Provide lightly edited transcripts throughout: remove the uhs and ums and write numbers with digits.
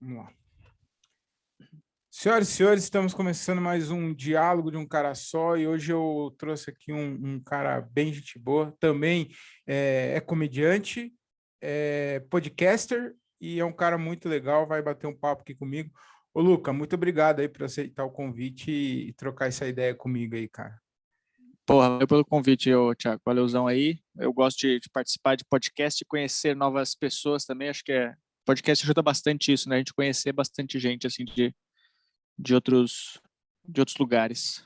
Vamos lá. Senhoras e senhores, estamos começando mais um diálogo de um cara só e hoje eu trouxe aqui um cara bem gente boa, também é comediante, é podcaster e é um cara muito legal, vai bater um papo aqui comigo. Ô, Luca, muito obrigado aí por aceitar o convite e trocar essa ideia comigo aí, cara. Porra, valeu pelo convite, Thiago. Valeuzão aí. Eu gosto de participar de podcast e conhecer novas pessoas também. Acho que podcast ajuda bastante isso, né? A gente conhecer bastante gente, assim, de outros lugares.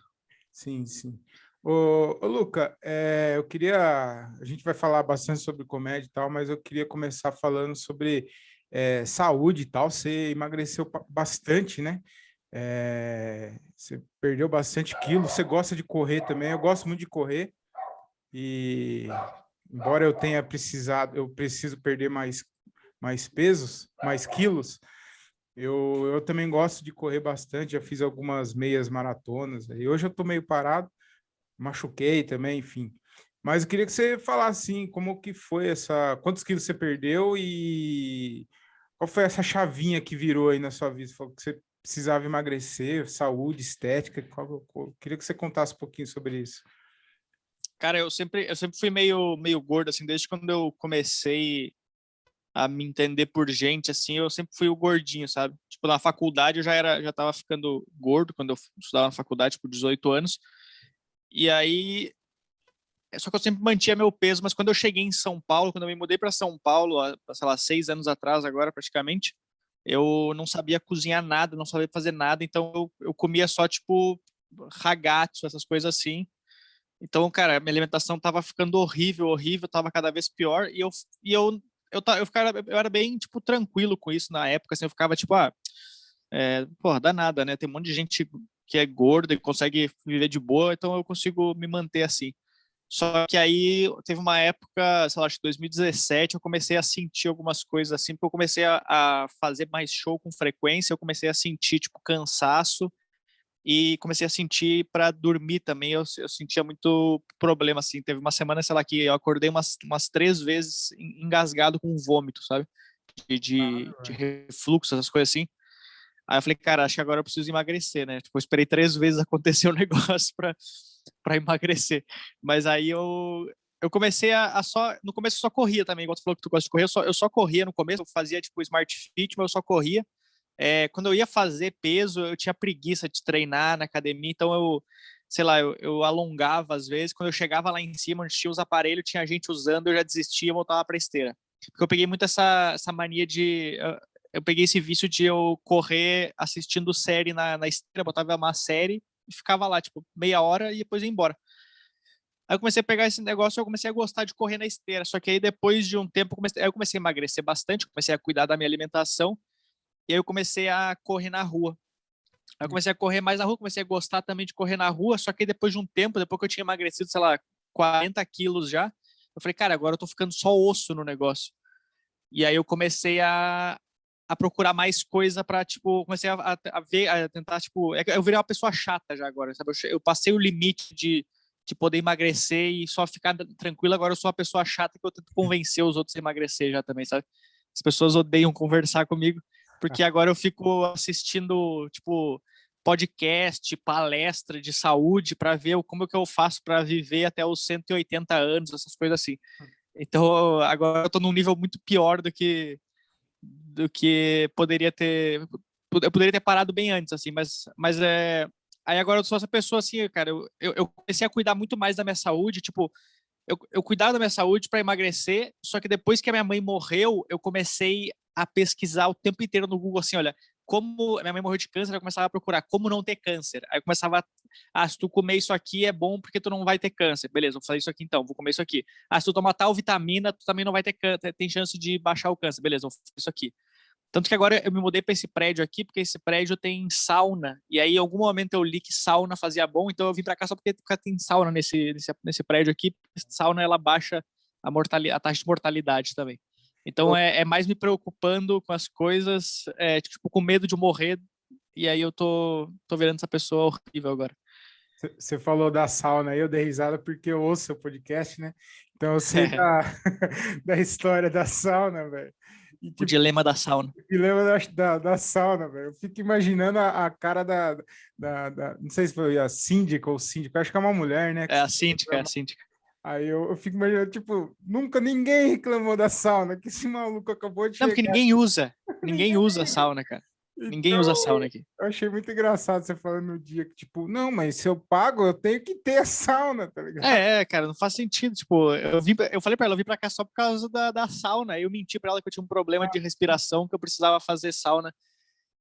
Sim, sim. Ô, Luca, eu queria. A gente vai falar bastante sobre comédia e tal, mas eu queria começar falando sobre saúde e tal. Você emagreceu bastante, né? Você perdeu bastante quilos. Você gosta de correr também. Eu gosto muito de correr. E embora eu tenha precisado, eu preciso perder mais pesos, mais quilos. Eu também gosto de correr bastante, já fiz algumas meias maratonas. E hoje eu tô meio parado, machuquei também, enfim. Mas eu queria que você falasse assim, como que foi quantos quilos você perdeu e qual foi essa chavinha que virou aí na sua vida? Você falou que você precisava emagrecer, saúde, estética. Queria que você contasse um pouquinho sobre isso. Cara, eu sempre fui meio gordo, assim, desde quando eu comecei a me entender por gente, assim, eu sempre fui o gordinho, sabe? Tipo, na faculdade eu já tava ficando gordo quando eu estudava na faculdade, por 18 anos. E aí, só que eu sempre mantinha meu peso, mas quando eu cheguei em São Paulo, quando eu me mudei para São Paulo, há, sei lá, 6 anos atrás, agora praticamente, eu não sabia cozinhar nada, não sabia fazer nada, então eu comia só, tipo, ragazzo, essas coisas assim. Então, cara, minha alimentação tava ficando horrível, horrível, tava cada vez pior, eu era bem, tipo, tranquilo com isso na época, assim, eu ficava, tipo, porra, dá nada, né? Tem um monte de gente que é gorda e consegue viver de boa, então eu consigo me manter assim. Só que aí teve uma época, sei lá, acho que 2017, eu comecei a sentir algumas coisas assim, porque eu comecei a fazer mais show com frequência, eu comecei a sentir, tipo, cansaço e comecei a sentir para dormir também, eu sentia muito problema, assim. Teve uma semana, sei lá, que eu acordei umas 3 vezes engasgado com vômito, sabe? De refluxo, essas coisas assim. Aí eu falei, cara, acho que agora eu preciso emagrecer, né? Tipo, eu esperei 3 vezes acontecer o negócio para emagrecer. Mas aí eu comecei a só. No começo eu só corria também, igual tu falou que tu gosta de correr, eu só corria no começo, eu fazia tipo Smart Fit, mas eu só corria. Quando eu ia fazer peso, eu tinha preguiça de treinar na academia, então sei lá, eu alongava às vezes. Quando eu chegava lá em cima, onde tinha os aparelhos, tinha gente usando, eu já desistia e voltava pra esteira. Porque eu peguei muito essa mania de. Eu peguei esse vício de eu correr assistindo série na esteira, botava uma série e ficava lá, tipo, meia hora e depois ia embora. Aí eu comecei a pegar esse negócio e eu comecei a gostar de correr na esteira. Só que aí depois de um tempo, eu comecei a emagrecer bastante, comecei a cuidar da minha alimentação e aí eu comecei a correr na rua. Aí eu comecei a correr mais na rua, comecei a gostar também de correr na rua, só que depois de um tempo, depois que eu tinha emagrecido, sei lá, 40 quilos já, eu falei, cara, agora eu tô ficando só osso no negócio. E aí eu comecei a procurar mais coisa pra, tipo, comecei a ver, a tentar, tipo, eu virei uma pessoa chata já agora, sabe? Eu passei o limite de poder emagrecer e só ficar tranquilo, agora eu sou uma pessoa chata que eu tento convencer os outros a emagrecer já também, sabe? As pessoas odeiam conversar comigo, porque agora eu fico assistindo, tipo, podcast, palestra de saúde para ver como que eu faço para viver até os 180 anos, essas coisas assim. Então, agora eu tô num nível muito pior do que poderia ter. Eu poderia ter parado bem antes, assim, mas aí agora eu sou essa pessoa assim, cara. Eu comecei a cuidar muito mais da minha saúde, tipo, eu cuidava da minha saúde para emagrecer, só que depois que a minha mãe morreu, eu comecei a pesquisar o tempo inteiro no Google, assim, olha, como a minha mãe morreu de câncer, eu começava a procurar como não ter câncer. Aí eu começava, se tu comer isso aqui é bom porque tu não vai ter câncer. Beleza, vou fazer isso aqui então, vou comer isso aqui. Se tu tomar tal vitamina, tu também não vai ter câncer, tem chance de baixar o câncer. Beleza, vou fazer isso aqui. Tanto que agora eu me mudei para esse prédio aqui, porque esse prédio tem sauna. E aí, em algum momento, eu li que sauna fazia bom, então eu vim para cá só porque tem sauna nesse prédio aqui. Sauna ela baixa a taxa de mortalidade também. Então é mais me preocupando com as coisas, tipo, com medo de morrer. E aí eu tô virando essa pessoa horrível agora. Você falou da sauna aí, eu dei risada porque eu ouço seu podcast, né? Então eu sei da, da história da sauna, velho. E, O tipo, dilema da sauna. me lembra da sauna, velho. Eu fico imaginando a cara não sei se foi a síndica ou síndico, acho que é uma mulher, né? É a síndica, é a síndica. Aí eu fico imaginando, tipo, nunca ninguém reclamou da sauna, que esse maluco acabou de Não, porque chegar. ninguém usa. Ninguém Ninguém. usa sauna, cara. Ninguém usa Então, sauna aqui. eu achei muito engraçado você falando no dia que, tipo, não, mas se eu pago, eu tenho que ter a sauna, tá ligado? Cara, não faz sentido. Tipo, eu falei pra ela, eu vim pra cá só por causa da sauna. Aí eu menti pra ela que eu tinha um problema de respiração, que eu precisava fazer sauna.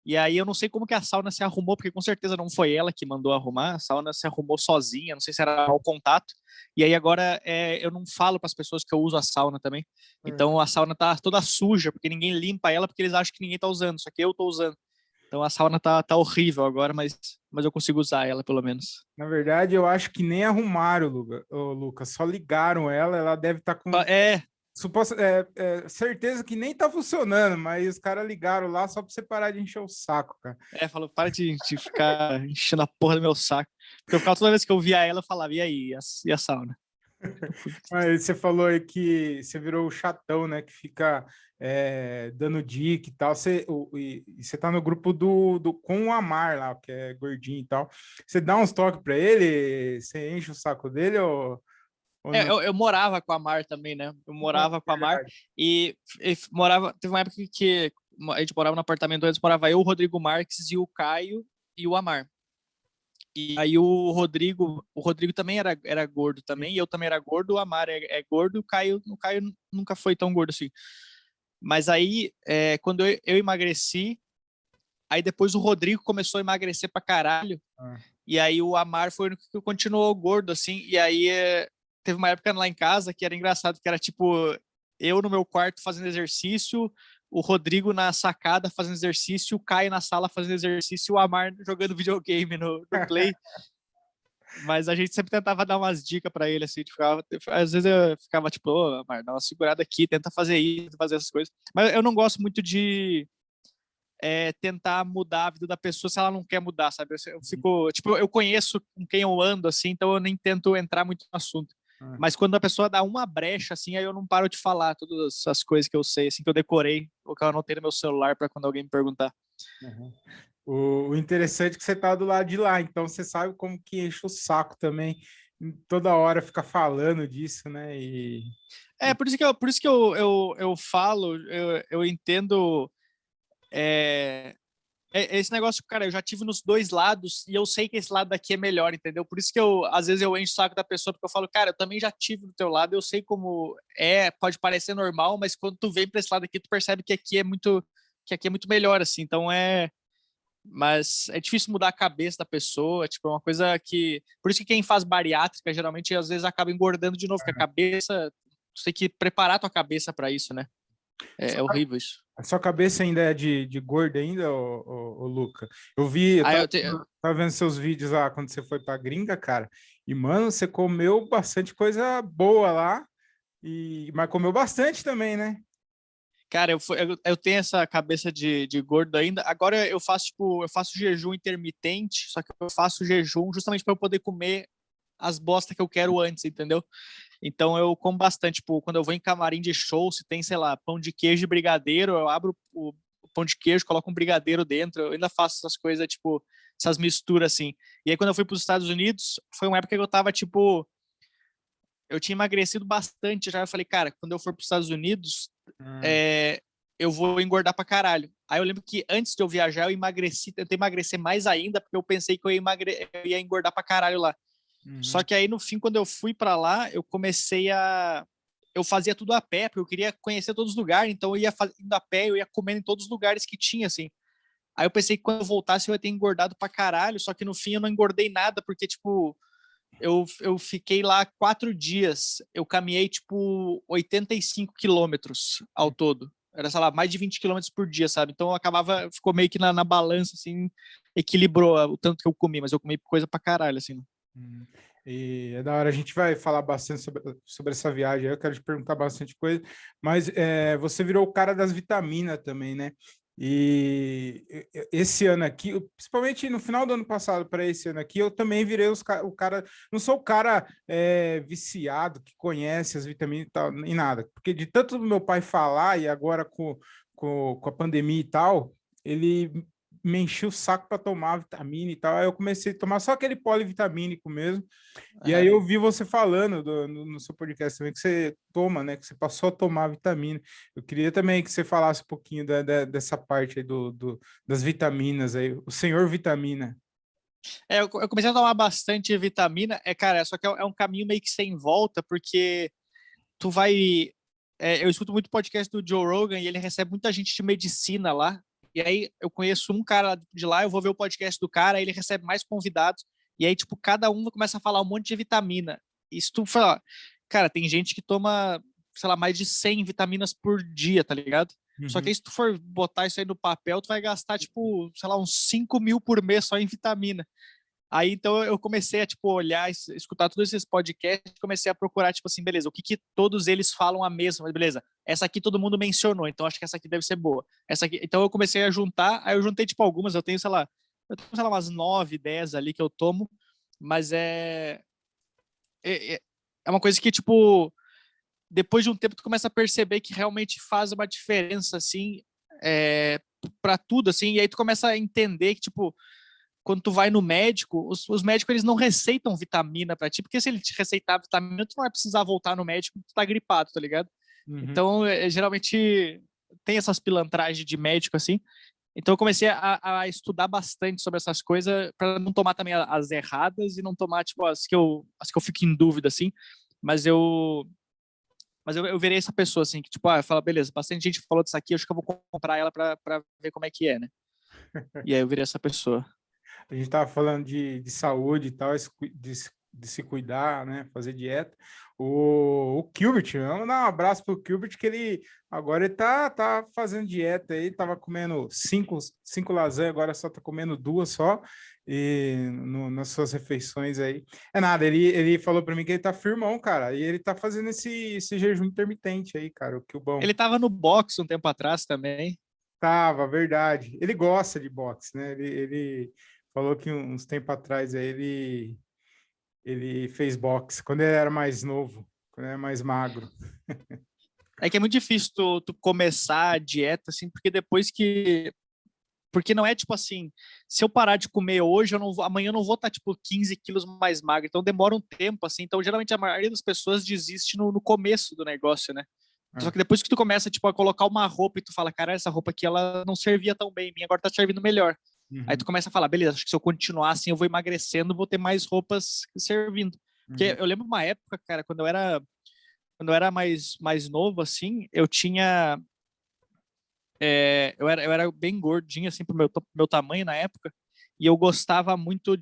E aí eu não sei como que a sauna se arrumou, porque com certeza não foi ela que mandou arrumar, a sauna se arrumou sozinha, não sei se era mau contato. E aí agora eu não falo para as pessoas que eu uso a sauna também. É. Então a sauna tá toda suja, porque ninguém limpa ela, porque eles acham que ninguém tá usando, só que eu tô usando. Então a sauna tá horrível agora, mas eu consigo usar ela pelo menos. Na verdade, eu acho que nem arrumaram, ô, Lucas, só ligaram ela deve estar com certeza que nem tá funcionando, mas os caras ligaram lá só pra você parar de encher o saco, cara. Falou, para de ficar enchendo a porra do meu saco. Porque eu ficava toda vez que eu via ela, eu falava, e aí, e a sauna? Mas você falou aí que você virou o chatão, né? Que fica dando dica e tal. Você tá no grupo com o Amar lá, que é gordinho e tal. Você dá uns toques pra ele? Você enche o saco dele ou não? Eu morava com a Mar também, né? Eu Ah, morava com a Mar verdade. e morava. Teve uma época que a gente morava no apartamento antes, morava eu, o Rodrigo Marques e o Caio e o Amar. E aí o Rodrigo também era gordo também, e eu também era gordo, o Amar é gordo, o Caio nunca foi tão gordo assim. Mas aí, quando eu emagreci, aí depois o Rodrigo começou a emagrecer pra caralho, Ah. e aí o Amar foi o único que continuou gordo, assim, e aí teve uma época lá em casa que era engraçado, que era tipo, eu no meu quarto fazendo exercício, o Rodrigo na sacada fazendo exercício, o Caio na sala fazendo exercício, e o Amar jogando videogame no Play. Mas a gente sempre tentava dar umas dicas pra ele, assim, às vezes eu ficava tipo, ô, Amar, dá uma segurada aqui, tenta fazer isso, tenta fazer essas coisas. Mas eu não gosto muito de tentar mudar a vida da pessoa se ela não quer mudar, sabe? Eu fico, tipo, eu conheço com quem eu ando, assim, então eu nem tento entrar muito no assunto. Ah. Mas quando a pessoa dá uma brecha, assim, aí eu não paro de falar todas as coisas que eu sei, assim, que eu decorei, ou que eu anotei no meu celular para quando alguém me perguntar. Uhum. O interessante é que você tá do lado de lá, então você sabe como que enche o saco também, toda hora fica falando disso, né? Por isso que eu falo, eu entendo esse negócio, cara, eu já tive nos dois lados e eu sei que esse lado daqui é melhor, entendeu? Por isso que às vezes eu encho o saco da pessoa, porque eu falo, cara, eu também já tive do teu lado, eu sei como pode parecer normal, mas quando tu vem para esse lado aqui, tu percebe que aqui é muito melhor, assim, então mas é difícil mudar a cabeça da pessoa, tipo, é uma coisa que, por isso que quem faz bariátrica, geralmente, às vezes acaba engordando de novo, porque a cabeça, tu tem que preparar tua cabeça para isso, né? É horrível isso. A sua cabeça ainda é de gordo ainda, ô Luca? Eu Aí tava, eu te, tava vendo seus vídeos lá quando você foi pra gringa, cara, e, mano, você comeu bastante coisa boa lá, mas comeu bastante também, né? Cara, eu tenho essa cabeça de gordo ainda. Agora eu faço, tipo, eu faço jejum intermitente, só que eu faço jejum justamente para eu poder comer as bosta que eu quero antes, entendeu? Então eu como bastante, tipo, quando eu vou em camarim de show, se tem, sei lá, pão de queijo e brigadeiro, eu abro o pão de queijo, coloco um brigadeiro dentro, eu ainda faço essas coisas, tipo, essas misturas assim. E aí quando eu fui para os Estados Unidos, foi uma época que eu tava, tipo, eu tinha emagrecido bastante já. Eu falei, cara, quando eu for para os Estados Unidos, Hum. é, eu vou engordar pra caralho. Aí eu lembro que antes de eu viajar, eu emagreci, tentei emagrecer mais ainda, porque eu pensei que eu ia engordar pra caralho lá. Só Uhum. que aí no fim, quando eu fui pra lá, eu comecei a. Eu fazia tudo a pé, porque eu queria conhecer todos os lugares, então eu ia indo a pé, eu ia comendo em todos os lugares que tinha, assim. Aí eu pensei que quando eu voltasse eu ia ter engordado pra caralho, só que no fim eu não engordei nada, porque, tipo, eu fiquei lá 4 dias. Eu caminhei, tipo, 85 quilômetros ao todo. Era, sei lá, mais de 20 quilômetros por dia, sabe? Então eu acabava, ficou meio que na balança, assim, equilibrou o tanto que eu comi, mas eu comi coisa pra caralho, assim. Uhum. E é da hora, a gente vai falar bastante sobre essa viagem, eu quero te perguntar bastante coisa, mas você virou o cara das vitaminas também, né? Esse ano aqui, principalmente no final do ano passado para esse ano aqui, eu também virei o cara, não sou o cara viciado que conhece as vitaminas e tal, nem nada, porque de tanto do meu pai falar e agora com a pandemia e tal, ele me encheu o saco para tomar vitamina e tal, aí eu comecei a tomar só aquele polivitamínico mesmo. E aí Aham. eu vi você falando no seu podcast também que você toma, né? Que você passou a tomar vitamina. Eu queria também que você falasse um pouquinho dessa parte aí das vitaminas aí, o senhor vitamina. Eu comecei a tomar bastante vitamina, cara, só que é um caminho meio que sem volta, porque tu vai. Eu escuto muito podcast do Joe Rogan e ele recebe muita gente de medicina lá. E aí eu conheço um cara de lá, eu vou ver o podcast do cara, aí ele recebe mais convidados. E aí, tipo, cada um começa a falar um monte de vitamina. E se tu falar, cara, tem gente que toma, sei lá, mais de 100 vitaminas por dia, tá ligado? Só que Uhum. aí, se tu for botar isso aí no papel, tu vai gastar, tipo, sei lá, uns 5 mil por mês só em vitamina. Aí, então, eu comecei a, tipo, olhar, escutar todos esses podcasts, comecei a procurar, tipo assim, beleza, o que que todos eles falam a mesma, beleza, essa aqui todo mundo mencionou, então acho que essa aqui deve ser boa. Essa aqui, então eu comecei a juntar, aí eu juntei, tipo, algumas, eu tenho, sei lá, umas 9, 10 ali que eu tomo, mas é uma coisa que, tipo, depois de um tempo tu começa a perceber que realmente faz uma diferença, assim, para tudo, assim, e aí tu começa a entender que, tipo, quando tu vai no médico, os médicos eles não receitam vitamina para ti, porque se ele te receitar vitamina, tu não vai precisar voltar no médico, tu tá gripado, tá ligado? Uhum. Então, geralmente tem essas pilantragens de médico assim. Então eu comecei a estudar bastante sobre essas coisas para não tomar também as erradas e não tomar tipo as que eu fico em dúvida assim, mas eu virei essa pessoa assim que tipo, fala, beleza, bastante gente falou disso aqui, acho que eu vou comprar ela para ver como é que é, né? E aí eu virei essa pessoa. A gente estava falando de saúde e tal, de se cuidar, né? Fazer dieta. O Gilbert, vamos dar um abraço pro Gilbert, que ele agora ele tá fazendo dieta aí, tava comendo cinco lasanhas, agora só tá comendo duas só, e nas suas refeições aí. É nada, ele falou para mim que ele tá firmão, cara, e ele tá fazendo esse jejum intermitente aí, cara, o que o bom. Ele tava no box um tempo atrás também. Tava, verdade. Ele gosta de boxe, né? Ele falou que uns tempos atrás aí ele fez boxe quando ele era mais novo, quando ele era mais magro. É que é muito difícil tu começar a dieta, assim, porque depois que. Porque não é tipo assim, se eu parar de comer hoje, amanhã eu não vou estar, tipo, 15 quilos mais magro. Então demora um tempo, assim. Então, geralmente, a maioria das pessoas desiste no começo do negócio, né? Só Ah, que depois que tu começa, tipo, a colocar uma roupa e tu fala, cara, essa roupa aqui, ela não servia tão bem em mim, agora tá servindo melhor. Aí tu uhum, começa a falar, beleza, acho que se eu continuar assim, eu vou emagrecendo, vou ter mais roupas servindo. Porque uhum, eu lembro uma época, cara, quando eu era mais novo, assim, eu tinha. Eu era bem gordinho, assim, pro meu tamanho na época. E eu gostava muito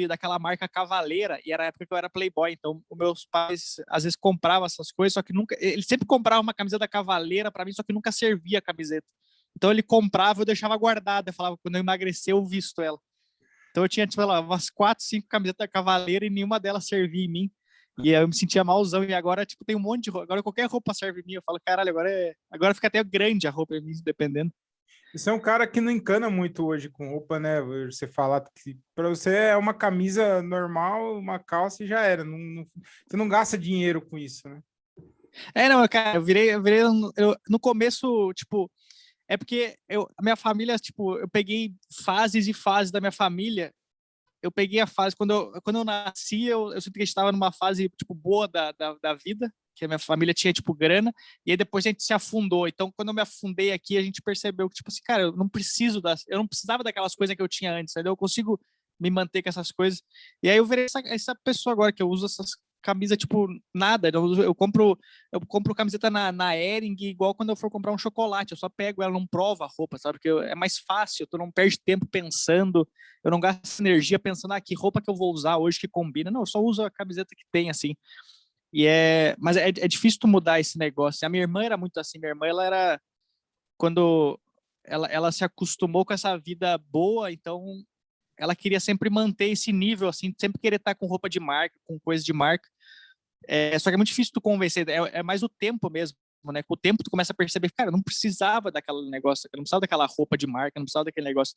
daquela marca Cavaleira. E era a época que eu era playboy. Então, os meus pais, às vezes, compravam essas coisas, só que nunca. Ele sempre comprava uma camiseta Cavaleira para mim, só que nunca servia a camiseta. Então, ele comprava, eu deixava guardada. Eu falava, quando eu emagrecer, eu visto ela. Então eu tinha, tipo, sei lá, umas 4, 5 camisetas Cavaleira e nenhuma delas servia em mim. E aí eu me sentia malzão. E agora, tipo, tem um monte de roupa. Agora qualquer roupa serve em mim. Eu falo, caralho, agora fica até grande a roupa em mim, dependendo. Você é um cara que não encana muito hoje com roupa, né? Você falar que para você é uma camisa normal, uma calça e já era. Você não gasta dinheiro com isso, né? Não, cara, eu virei no começo, tipo, é porque a minha família, tipo, eu peguei fases e fases da minha família. Eu peguei a fase, quando eu nasci, eu senti que a gente estava numa fase, tipo, boa da vida, que a minha família tinha, tipo, grana, e aí depois a gente se afundou. Então, quando eu me afundei aqui, a gente percebeu que, tipo assim, cara, eu não precisava daquelas coisas que eu tinha antes, entendeu? Eu consigo me manter com essas coisas. E aí eu virei essa pessoa agora, que eu uso essas camisas, tipo, nada. Eu compro camiseta na Hering, igual quando eu for comprar um chocolate. Eu só pego ela, não provo a roupa, sabe? Porque é mais fácil, tu não perde tempo pensando, eu não gasto energia pensando, que roupa que eu vou usar hoje que combina. Não, eu só uso a camiseta que tem, assim. Mas é difícil tu mudar esse negócio. A minha irmã era muito assim. Minha irmã, ela era, quando ela se acostumou com essa vida boa, então ela queria sempre manter esse nível, assim, sempre querer estar com roupa de marca, com coisa de marca. Só que é muito difícil tu convencer, é mais o tempo mesmo. né? Com o tempo tu começa a perceber, cara, eu não precisava daquele negócio, eu não precisava daquela roupa de marca, eu não precisava daquele negócio.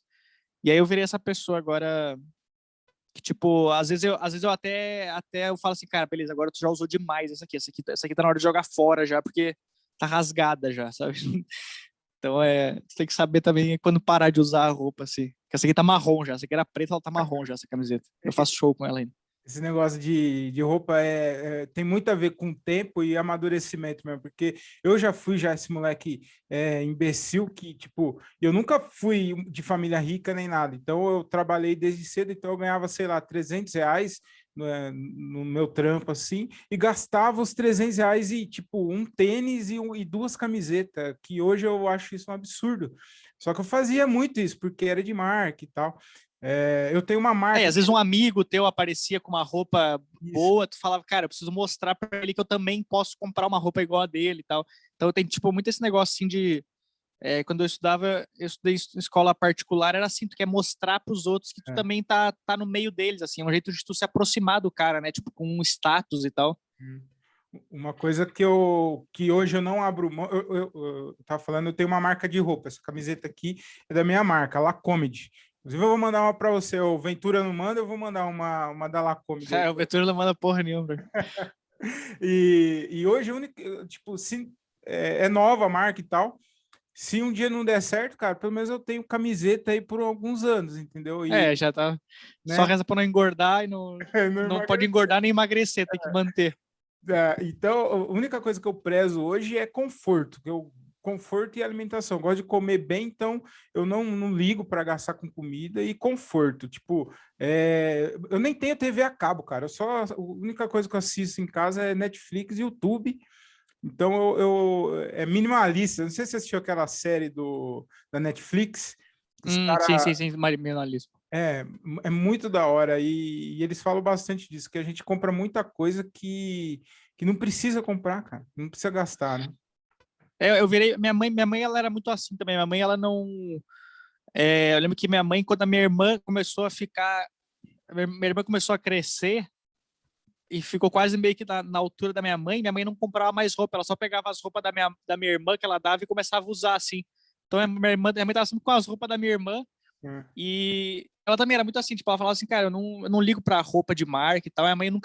E aí eu virei essa pessoa agora que, tipo, às vezes eu até eu falo assim, cara, beleza, agora tu já usou demais essa aqui tá na hora de jogar fora já, porque tá rasgada já, sabe? Então tu tem que saber também quando parar de usar a roupa, assim. Porque essa aqui tá marrom já, essa aqui era preta, ela tá marrom já, essa camiseta. Eu faço show com ela ainda. Esse negócio de roupa tem muito a ver com tempo e amadurecimento mesmo, porque eu já fui esse moleque imbecil que, tipo, eu nunca fui de família rica nem nada, então eu trabalhei desde cedo, então eu ganhava, sei lá, R$ 300 no meu trampo, assim, e gastava os R$ 300 e, tipo, um tênis e duas camisetas, que hoje eu acho isso um absurdo. Só que eu fazia muito isso, porque era de marca e tal. Eu tenho uma marca. Às vezes um amigo teu aparecia com uma roupa Isso. boa, tu falava, cara, eu preciso mostrar para ele que eu também posso comprar uma roupa igual a dele e tal. Então tem, tipo, muito esse negócio, assim, de... quando eu estudei em escola particular, era assim, tu quer mostrar para os outros que tu também tá no meio deles, assim, é um jeito de tu se aproximar do cara, né? Tipo, com um status e tal. Uma coisa que hoje eu não abro mão, eu tava falando, eu tenho uma marca de roupa, essa camiseta aqui é da minha marca, Lacomedy. Inclusive, eu vou mandar uma para você, o Ventura não manda, eu vou mandar uma da Lacomedy. O Ventura não manda porra nenhuma. E hoje, tipo, se, é nova a marca e tal. Se um dia não der certo, cara, pelo menos eu tenho camiseta aí por alguns anos, entendeu? Já tá. Só Né? reza pra não engordar e não pode engordar nem emagrecer, tem que manter. Então, a única coisa que eu prezo hoje é conforto, conforto e alimentação. Eu gosto de comer bem, então eu não ligo para gastar com comida e conforto. Tipo, eu nem tenho TV a cabo, cara. A única coisa que eu assisto em casa é Netflix e YouTube. Então é minimalista. Não sei se você assistiu aquela série da Netflix. Os Sim, minimalismo. é muito da hora e eles falam bastante disso, que a gente compra muita coisa que não precisa comprar, cara, não precisa gastar, né? Eu virei, minha mãe ela era muito assim também, minha mãe ela não, eu lembro que minha mãe, quando a minha irmã começou a ficar, minha irmã começou a crescer e ficou quase meio que na altura da minha mãe não comprava mais roupa, ela só pegava as roupas da minha irmã que ela dava e começava a usar assim. Então minha mãe tava sempre com as roupas da minha irmã. E ela também era muito assim, tipo, ela falava assim, cara, eu não ligo pra roupa de marca e tal. A minha mãe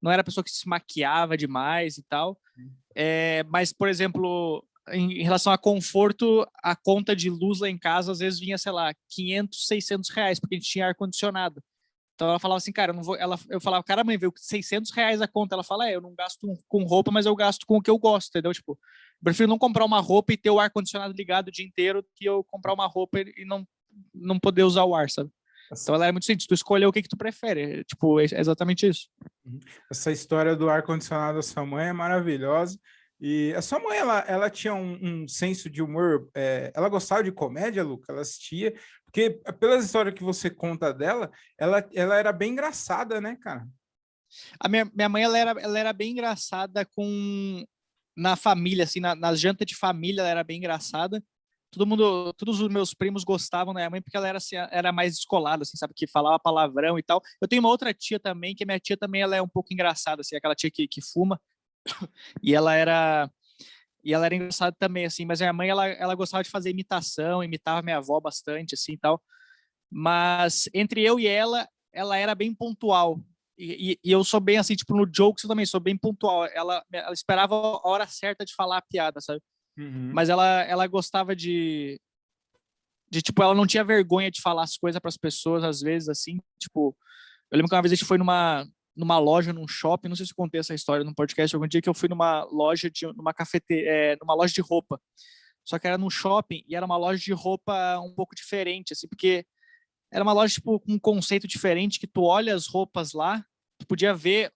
não era pessoa que se maquiava demais e tal. Mas, por exemplo, em relação a conforto, a conta de luz lá em casa às vezes vinha, sei lá, 500, R$ 600, porque a gente tinha ar-condicionado. Então ela falava assim, cara, eu não vou. Eu falava, cara, mãe, veio R$ 600 a conta. Ela fala, eu não gasto com roupa, mas eu gasto com o que eu gosto, entendeu? Tipo, eu prefiro não comprar uma roupa e ter o ar-condicionado ligado o dia inteiro que eu comprar uma roupa e não poder usar o ar, sabe? Então ela era muito simples, tu escolheu o que tu prefere. Tipo, é exatamente isso. Essa história do ar-condicionado da sua mãe é maravilhosa. E a sua mãe, ela tinha um senso de humor, ela gostava de comédia, Luca? Ela assistia? Porque pelas histórias que você conta dela, ela era bem engraçada, né, cara? A minha mãe, ela era bem engraçada na família, assim, nas jantas de família, ela era bem engraçada. Todos os meus primos gostavam da minha mãe porque ela era, assim, era mais descolada, assim, sabe, que falava palavrão e tal. Eu tenho uma outra tia também, que a minha tia também ela é um pouco engraçada, assim, aquela tia que fuma, e ela era engraçada também, assim, mas a minha mãe, ela gostava de fazer imitação, imitava minha avó bastante, assim, e tal. Mas entre eu e ela era bem pontual. E eu sou bem assim, tipo, no jokes eu também sou bem pontual. Ela esperava a hora certa de falar a piada, sabe? Uhum. Mas ela gostava tipo, ela não tinha vergonha de falar as coisas para as pessoas, às vezes, assim. Tipo, eu lembro que uma vez a gente foi numa loja, num shopping, não sei se eu contei essa história no podcast, algum dia que eu fui numa loja, numa loja de roupa. Só que era num shopping e era uma loja de roupa um pouco diferente, assim, porque era uma loja, tipo, com um conceito diferente, que tu olha as roupas lá, tu podia ver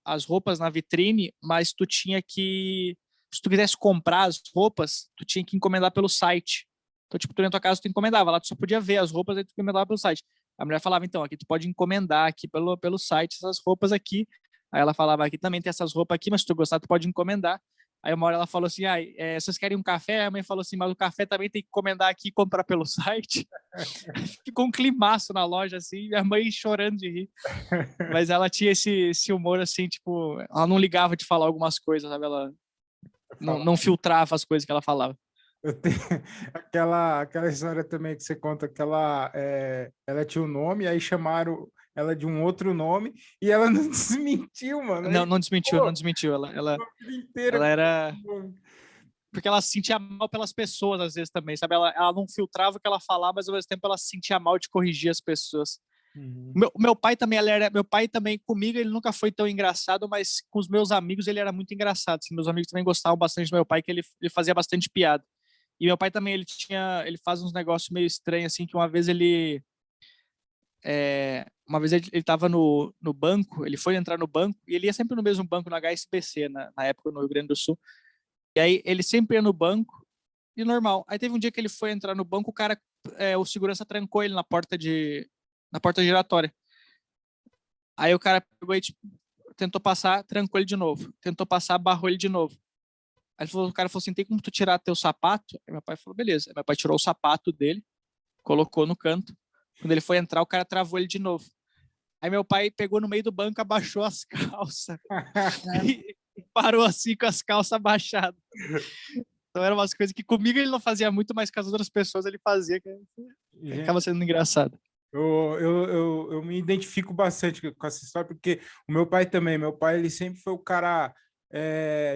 as roupas na vitrine, mas tu tinha que... Se tu quisesse comprar as roupas, tu tinha que encomendar pelo site. Então, tipo, tu na tua casa, tu encomendava. Lá tu só podia ver as roupas, aí tu encomendava pelo site. A mulher falava, então, aqui tu pode encomendar aqui pelo site essas roupas aqui. Aí ela falava, aqui também tem essas roupas aqui, mas se tu gostar, tu pode encomendar. Aí uma hora ela falou assim, vocês querem um café? A mãe falou assim, mas o café também tem que encomendar aqui e comprar pelo site. Ficou um climaço na loja, assim, minha mãe chorando de rir. Mas ela tinha esse humor, assim, tipo, ela não ligava de falar algumas coisas, sabe? Ela não filtrava as coisas que ela falava. Eu tenho aquela história também que você conta que ela tinha um nome, aí chamaram ela de um outro nome e ela não desmentiu, mano. Aí, Não desmentiu, pô, não desmentiu. a vida inteira Ela com era... esse nome. Porque ela se sentia mal pelas pessoas, às vezes, também, sabe? Ela não filtrava o que ela falava, mas ao mesmo tempo ela se sentia mal de corrigir as pessoas. Uhum. Meu pai também, meu pai também, comigo, ele nunca foi tão engraçado, mas com os meus amigos ele era muito engraçado. Assim, meus amigos também gostavam bastante do meu pai, que ele fazia bastante piada. E meu pai também, ele faz uns negócios meio estranhos, assim, que uma vez ele tava no banco, ele foi entrar no banco, e ele ia sempre no mesmo banco, no HSBC, na época, no Rio Grande do Sul. E aí ele sempre ia no banco, e normal. Aí teve um dia que ele foi entrar no banco, o segurança trancou ele na porta giratória. Aí o cara pegou e tipo, tentou passar, trancou ele de novo. Tentou passar, barrou ele de novo. Aí o cara falou assim, tem como tu tirar teu sapato? Aí meu pai falou, beleza. Aí meu pai tirou o sapato dele, colocou no canto. Quando ele foi entrar, o cara travou ele de novo. Aí meu pai pegou no meio do banco, abaixou as calças e parou assim com as calças abaixadas. Então eram umas coisas que comigo ele não fazia muito, mas com as outras pessoas ele fazia, que acaba sendo engraçado. Eu me identifico bastante com essa história, porque o meu pai também, ele sempre foi o cara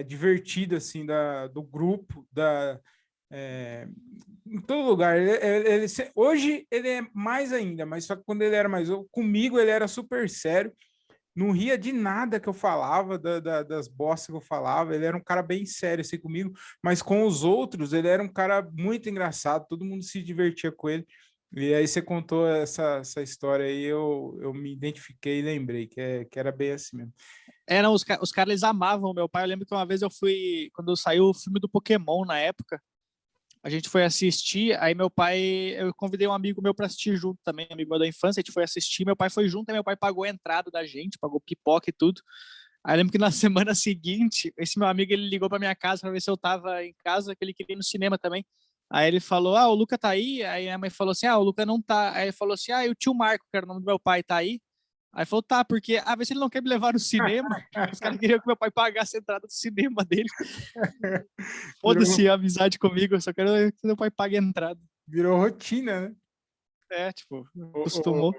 divertido, assim, do grupo, em todo lugar. Hoje ele é mais ainda, mas só que quando ele era mais novo, comigo ele era super sério, não ria de nada que eu falava, das bostas que eu falava, ele era um cara bem sério, assim, comigo, mas com os outros ele era um cara muito engraçado, todo mundo se divertia com ele. E aí você contou essa história aí, eu me identifiquei e lembrei que era bem assim mesmo. Os caras, eles amavam o meu pai. Eu lembro que uma vez quando saiu o filme do Pokémon na época, a gente foi assistir, aí eu convidei um amigo meu para assistir junto também, amigo meu da infância, a gente foi assistir, meu pai foi junto, aí meu pai pagou a entrada da gente, pagou pipoca e tudo. Aí eu lembro que na semana seguinte, esse meu amigo, ele ligou para minha casa para ver se eu tava em casa, que ele queria ir no cinema também. Aí ele falou, o Luca tá aí? Aí a mãe falou assim, o Luca não tá. Aí ele falou assim, e o tio Marco, que era o nome do meu pai, tá aí? Aí falou, tá, porque, vê se ele não quer me levar no cinema. Os caras queriam que meu pai pagasse a entrada do cinema dele. Foda-se a amizade comigo, eu só quero que meu pai pague a entrada. Virou rotina, né? Tipo, Ô, acostumou.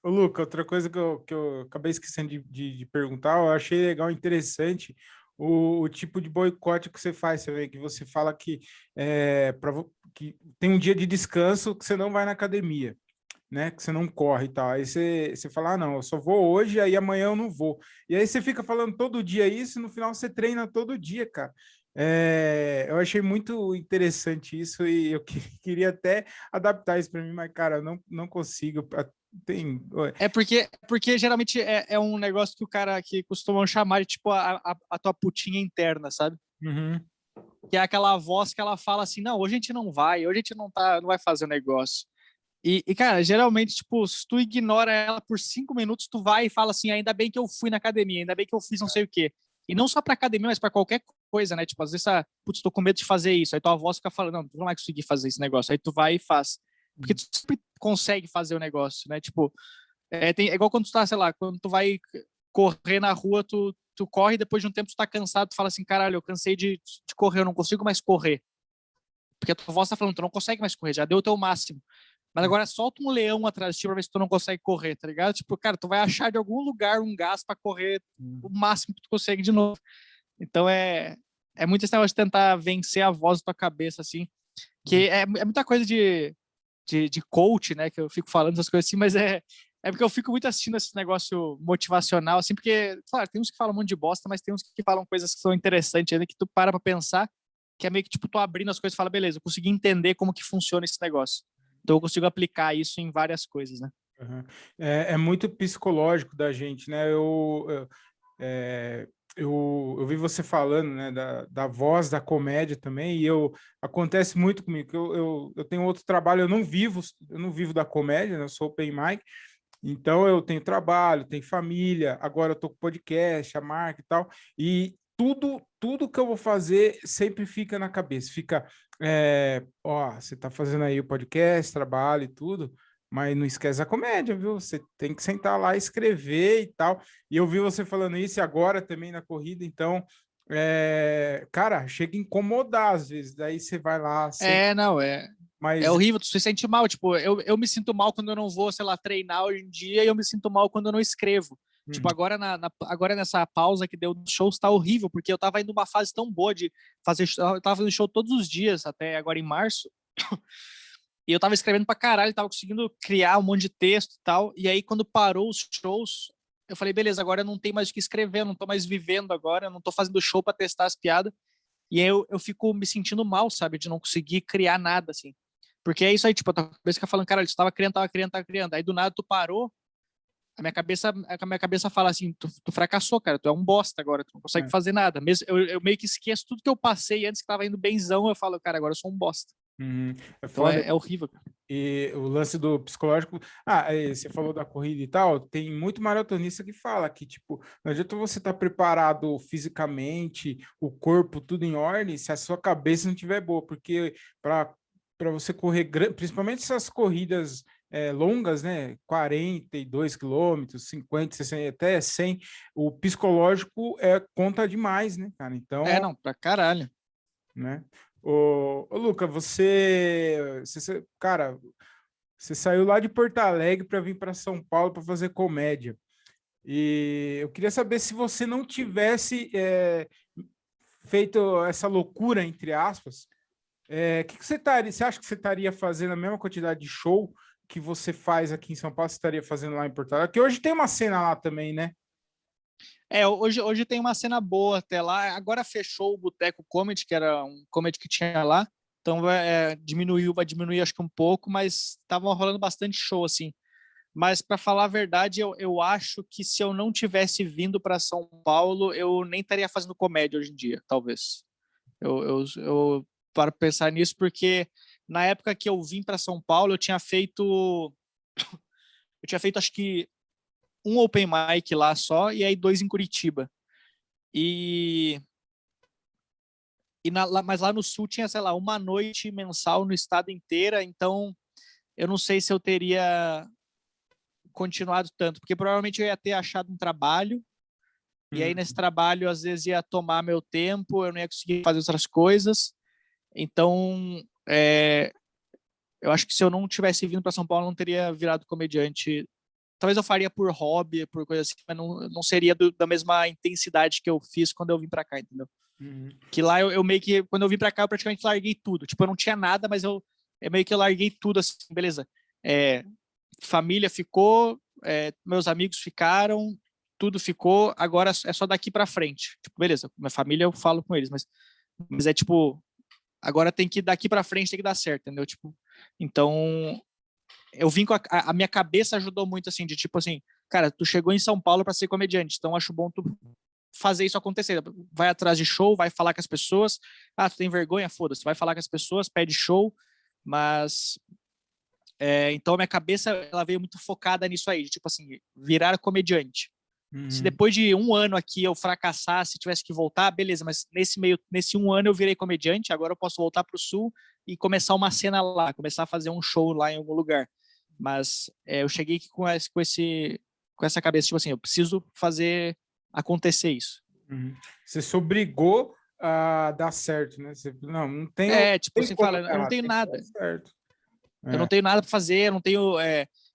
Luca, outra coisa que eu acabei esquecendo de perguntar, eu achei legal, interessante, o tipo de boicote que você faz, você vê que você fala que tem um dia de descanso que você não vai na academia, né? Que você não corre e tal. Aí você fala, não, eu só vou hoje, aí amanhã eu não vou. E aí você fica falando todo dia isso, e no final você treina todo dia, cara. Eu achei muito interessante isso e eu queria até adaptar isso para mim, mas, cara, eu não consigo. Tem... Porque geralmente é um negócio que o cara que costumam chamar de tipo a tua putinha interna, sabe? Uhum. Que é aquela voz que ela fala assim, não, hoje a gente não vai, hoje a gente não vai fazer o negócio. Cara, geralmente, tipo, se tu ignora ela por 5 minutos, tu vai e fala assim, ainda bem que eu fui na academia, ainda bem que eu fiz não sei o quê. E não só pra academia, mas pra qualquer coisa, né? Tipo, às vezes, putz, tô com medo de fazer isso. Aí tua voz fica falando, não, tu não vai conseguir fazer esse negócio. Aí tu vai e faz. Porque tu sempre consegue fazer o negócio, né? Tipo, é igual quando tu tá, sei lá, quando tu vai correr na rua, tu corre e depois de um tempo tu tá cansado, tu fala assim, caralho, eu cansei de correr, eu não consigo mais correr. Porque a tua voz tá falando, tu não consegue mais correr, já deu o teu máximo. Mas agora solta um leão atrás de ti pra ver se tu não consegue correr, tá ligado? Tipo, cara, tu vai achar de algum lugar um gás pra correr o máximo que tu consegue de novo. Então é muito esse negócio de tentar vencer a voz da tua cabeça, assim. Que é muita coisa de coach, né? Que eu fico falando essas coisas assim, mas é porque eu fico muito assistindo esse negócio motivacional, assim, porque, claro, tem uns que falam um monte de bosta, mas tem uns que falam coisas que são interessantes ainda, que tu para pra pensar, que é meio que, tipo, tu abrindo as coisas e fala, beleza, eu consegui entender como que funciona esse negócio. Então eu consigo aplicar isso em várias coisas, né? Uhum. É muito psicológico da gente, né? Eu vi você falando, né, da voz da comédia também, e acontece muito comigo, que eu tenho outro trabalho, eu não vivo da comédia, né? Eu sou open mic, então eu tenho trabalho, tenho família, agora eu tô com podcast, a marca e tal, e tudo que eu vou fazer sempre fica na cabeça, fica, você tá fazendo aí o podcast, trabalho e tudo, mas não esquece a comédia, viu? Você tem que sentar lá, escrever e tal. E eu vi você falando isso agora também na corrida, então cara, chega a incomodar às vezes. Daí você vai lá, Não, é mas horrível, tu se sente mal, tipo, eu me sinto mal quando eu não vou, sei lá, treinar hoje em dia e eu me sinto mal quando eu não escrevo. Tipo, Uhum. agora nessa pausa que deu dos shows tá horrível, porque eu tava indo numa fase tão boa de fazer, eu tava fazendo show todos os dias, até agora em março, e eu tava escrevendo pra caralho, tava conseguindo criar um monte de texto e tal, e aí quando parou os shows, eu falei, beleza, agora eu não tenho mais o que escrever, eu não tô mais vivendo agora, eu não tô fazendo show pra testar as piadas, e aí eu fico me sentindo mal, sabe, de não conseguir criar nada, assim. Porque é isso aí, tipo, a tua cabeça fica falando, cara, você tava criando, tava criando, tava criando. Aí do nada tu parou, a minha cabeça fala assim, tu fracassou, cara, tu é um bosta agora, tu não consegue É. fazer nada. Mesmo, eu meio que esqueço tudo que eu passei antes que tava indo benzão, eu falo, cara, agora eu sou um bosta. Uhum. É Então foda. é horrível, cara. E o lance do psicológico. Você falou da corrida e tal. Tem muito maratonista que fala que, tipo, não adianta você estar preparado fisicamente, o corpo, tudo em ordem, se a sua cabeça não estiver boa, porque para você correr, principalmente essas corridas longas, né? 42 quilômetros, 50, 60, até 100, o psicológico conta demais, né, cara? Então, Não, pra caralho. né? Ô Luca, cara, você saiu lá de Porto Alegre para vir para São Paulo para fazer comédia. E eu queria saber se você não tivesse feito essa loucura, entre aspas, que você estaria? Você acha que você estaria fazendo a mesma quantidade de show que você faz aqui em São Paulo, você estaria fazendo lá em Porto Alegre? Porque hoje tem uma cena lá também, né? Hoje tem uma cena boa até lá. Agora fechou o Boteco Comedy, que era um comedy que tinha lá. Então vai diminuir acho que um pouco, mas tava rolando bastante show, assim. Mas para falar a verdade, eu acho que se eu não tivesse vindo para São Paulo, eu nem estaria fazendo comédia hoje em dia, talvez. Eu paro pra pensar nisso porque na época que eu vim para São Paulo, eu tinha feito acho que um open mic lá só e aí dois em Curitiba. E mas lá no sul tinha, sei lá, uma noite mensal no estado inteira, então eu não sei se eu teria continuado tanto, porque provavelmente eu ia ter achado um trabalho. E aí, nesse trabalho, às vezes ia tomar meu tempo, eu não ia conseguir fazer outras coisas. Então, eu acho que se eu não tivesse vindo para São Paulo, eu não teria virado comediante. Talvez eu faria por hobby, por coisa assim, mas não seria da mesma intensidade que eu fiz quando eu vim para cá, entendeu? Uhum. Que lá eu meio que, quando eu vim para cá, eu praticamente larguei tudo. Tipo, eu não tinha nada, mas eu meio que larguei tudo assim, beleza. Família ficou, meus amigos ficaram, tudo ficou, agora é só daqui para frente. Tipo, beleza, minha família eu falo com eles, mas é tipo, agora tem que daqui para frente tem que dar certo, entendeu? Tipo, então eu vim com a minha cabeça ajudou muito assim, de tipo assim, cara, tu chegou em São Paulo para ser comediante, então acho bom tu fazer isso acontecer. Vai atrás de show, vai falar com as pessoas. Tu tem vergonha? Foda-se, vai falar com as pessoas, pede show, mas então a minha cabeça ela veio muito focada nisso aí, de, tipo assim, virar comediante. Se Uhum. depois de um ano aqui eu fracassasse, tivesse que voltar, beleza, mas nesse um ano eu virei comediante, agora eu posso voltar para o Sul e começar uma cena lá, começar a fazer um show lá em algum lugar. Mas eu cheguei aqui com essa cabeça, tipo assim, eu preciso fazer acontecer isso. Uhum. Você se obrigou a dar certo, né? Não tenho, Tipo, tem você como fala, dar eu não errado, tenho tem que dar nada. certo. Eu não tenho nada para fazer, eu não tenho.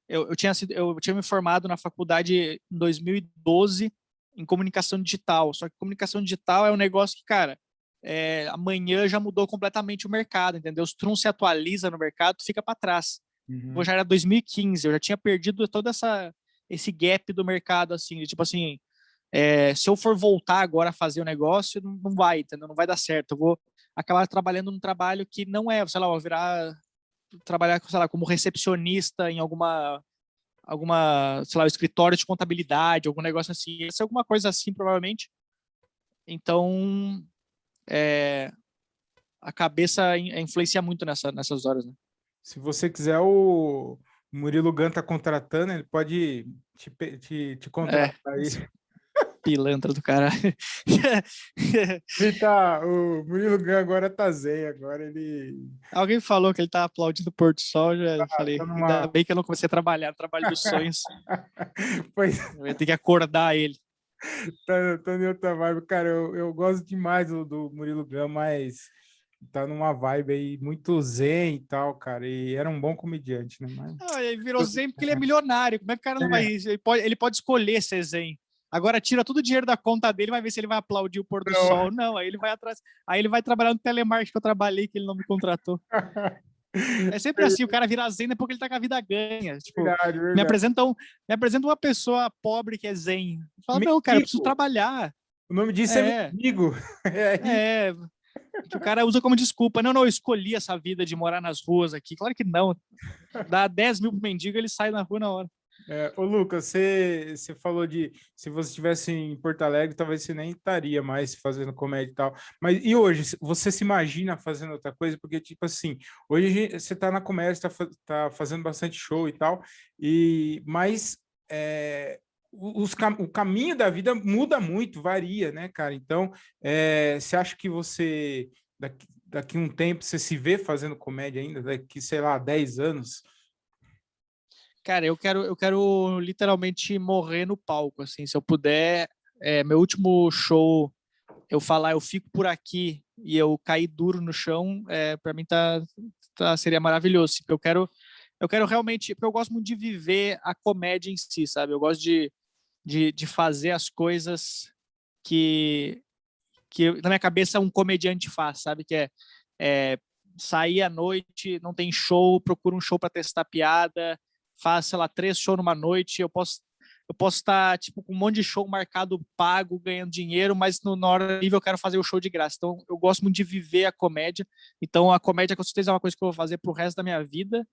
Eu tinha me formado na faculdade em 2012 em comunicação digital. Só que comunicação digital é um negócio que, cara, amanhã já mudou completamente o mercado, entendeu? Se tu não se atualiza no mercado, tu fica para trás. Uhum. Já era 2015, eu já tinha perdido todo esse gap do mercado, assim, de, tipo assim, se eu for voltar agora a fazer o negócio, não vai, entendeu? Não vai dar certo. Eu vou acabar trabalhando num trabalho que não é, sei lá, vou trabalhar, sei lá, como recepcionista em alguma, sei lá, escritório de contabilidade, algum negócio assim. Ia ser alguma coisa assim, provavelmente. Então, a cabeça influencia muito nessas horas, né? Se você quiser, o Murilo Gun tá contratando, ele pode te É, contratar aí. pilantra do caralho. O Murilo Gun agora tá zen, agora ele Alguém falou que ele tá aplaudindo o pôr do sol, já tá falei, ainda numa. bem que eu não comecei a trabalhar, trabalho dos sonhos. Pois Eu ia ter que acordar ele. Tá em outra vibe. Cara, eu gosto demais do Murilo Gun, mas tá numa vibe aí muito zen e tal, cara. E era um bom comediante, né? Mas... Ah, ele virou zen porque ele é milionário. Como é que o cara não vai... Ele pode escolher ser zen. Agora tira todo o dinheiro da conta dele, vai ver se ele vai aplaudir o pôr do Não. sol. Não, aí ele vai atrás. Aí ele vai trabalhar no telemarketing que eu trabalhei, que ele não me contratou. É sempre assim, o cara vira zen porque ele tá com a vida ganha. Tipo, Verdade, me verdade. apresentam, me apresentam uma pessoa pobre que é zen. Fala, não, cara, eu preciso Mendigo. trabalhar. O nome disso é É, mendigo. É rico. é. Que o cara usa como desculpa. Não, eu escolhi essa vida de morar nas ruas aqui. Claro que não. Dá 10 mil pro mendigo, ele sai na rua na hora. Ô, Lucas, você falou de se você estivesse em Porto Alegre, talvez você nem estaria mais fazendo comédia e tal. Mas e hoje, você se imagina fazendo outra coisa? Porque, tipo assim, hoje você está na comédia, tá fazendo bastante show e tal, mas o caminho da vida muda muito, varia, né, cara? Então, você acha que você, daqui um tempo, você se vê fazendo comédia ainda? Daqui, sei lá, 10 anos? Cara, eu quero literalmente morrer no palco, assim, se eu puder, meu último show, eu falar, eu fico por aqui e eu cair duro no chão, para mim seria maravilhoso. Assim, eu quero realmente, porque eu gosto muito de viver a comédia em si, sabe? Eu gosto de fazer as coisas que na minha cabeça um comediante faz, sabe? Que é sair à noite, não tem show, procura um show para testar piada, faz, sei lá, 3 shows numa noite, eu posso estar tipo com um monte de show marcado, pago, ganhando dinheiro, mas na hora livre eu quero fazer o show de graça. Então eu gosto muito de viver a comédia. Então a comédia com certeza é uma coisa que eu vou fazer pro resto da minha vida.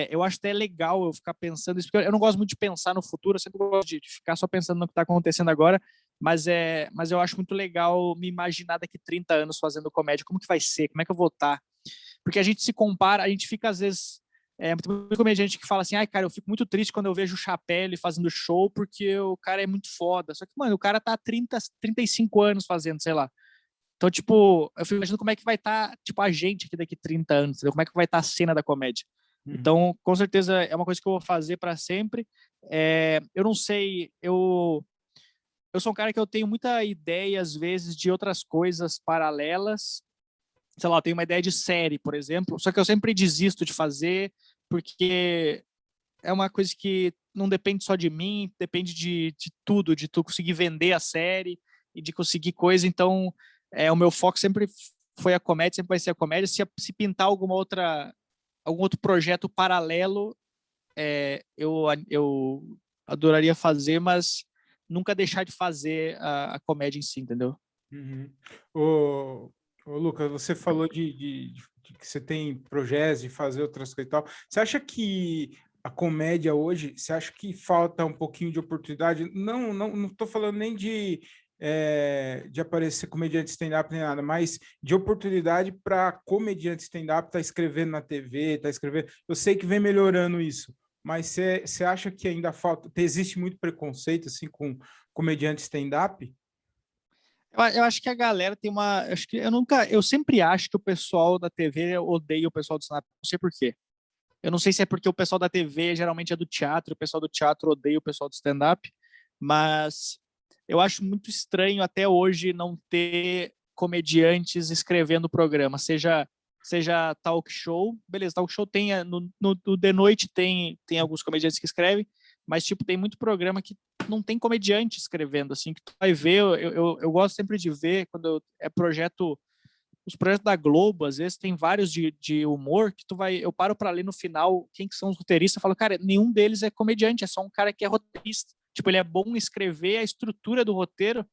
Eu acho até legal eu ficar pensando isso, porque eu não gosto muito de pensar no futuro, eu sempre gosto de ficar só pensando no que está acontecendo agora, mas eu acho muito legal me imaginar daqui 30 anos fazendo comédia, como que vai ser, como é que eu vou estar. Porque a gente se compara, a gente fica às vezes. Tem muito comediante que fala assim, ai, cara, eu fico muito triste quando eu vejo o Chapelle fazendo show, porque o cara é muito foda. Só que, mano, o cara tá há 30, 35 anos fazendo, sei lá. Então, tipo, eu fico imaginando como é que vai estar, tipo, a gente aqui daqui 30 anos, entendeu? Como é que vai estar a cena da comédia. Uhum. Então, com certeza, é uma coisa que eu vou fazer para sempre. Eu não sei, eu sou um cara que eu tenho muita ideia, às vezes, de outras coisas paralelas. Sei lá, eu tenho uma ideia de série, por exemplo, só que eu sempre desisto de fazer, porque é uma coisa que não depende só de mim, depende de tudo, de tu conseguir vender a série e de conseguir coisa. Então, o meu foco sempre foi a comédia, sempre vai ser a comédia. Se pintar algum outro projeto paralelo, eu adoraria fazer, mas nunca deixar de fazer a comédia em si, entendeu? Uhum. Ô, Lucas, você falou de que você tem projetos de fazer outras coisas e tal. Você acha que a comédia hoje, você acha que falta um pouquinho de oportunidade? Não estou falando nem de aparecer comediante stand-up nem nada, mas de oportunidade para comediante stand-up estar escrevendo na TV, tá escrevendo. Eu sei que vem melhorando isso, mas você acha que ainda falta? Existe muito preconceito assim com comediante stand-up? Eu acho que a galera tem uma. Acho que eu sempre acho que o pessoal da TV odeia o pessoal do stand-up. Não sei por quê. Eu não sei se é porque o pessoal da TV geralmente é do teatro, o pessoal do teatro odeia o pessoal do stand-up, mas eu acho muito estranho até hoje não ter comediantes escrevendo o programa, seja talk show, beleza, talk show tem no The Noite tem alguns comediantes que escrevem, mas tipo tem muito programa que não tem comediante escrevendo assim, que tu vai ver, eu gosto sempre de ver quando é projeto os projetos da Globo, às vezes, tem vários de humor que eu paro para ler no final quem que são os roteiristas, eu falo, cara, nenhum deles é comediante, é só um cara que é roteirista. Tipo, ele é bom em escrever a estrutura do roteiro,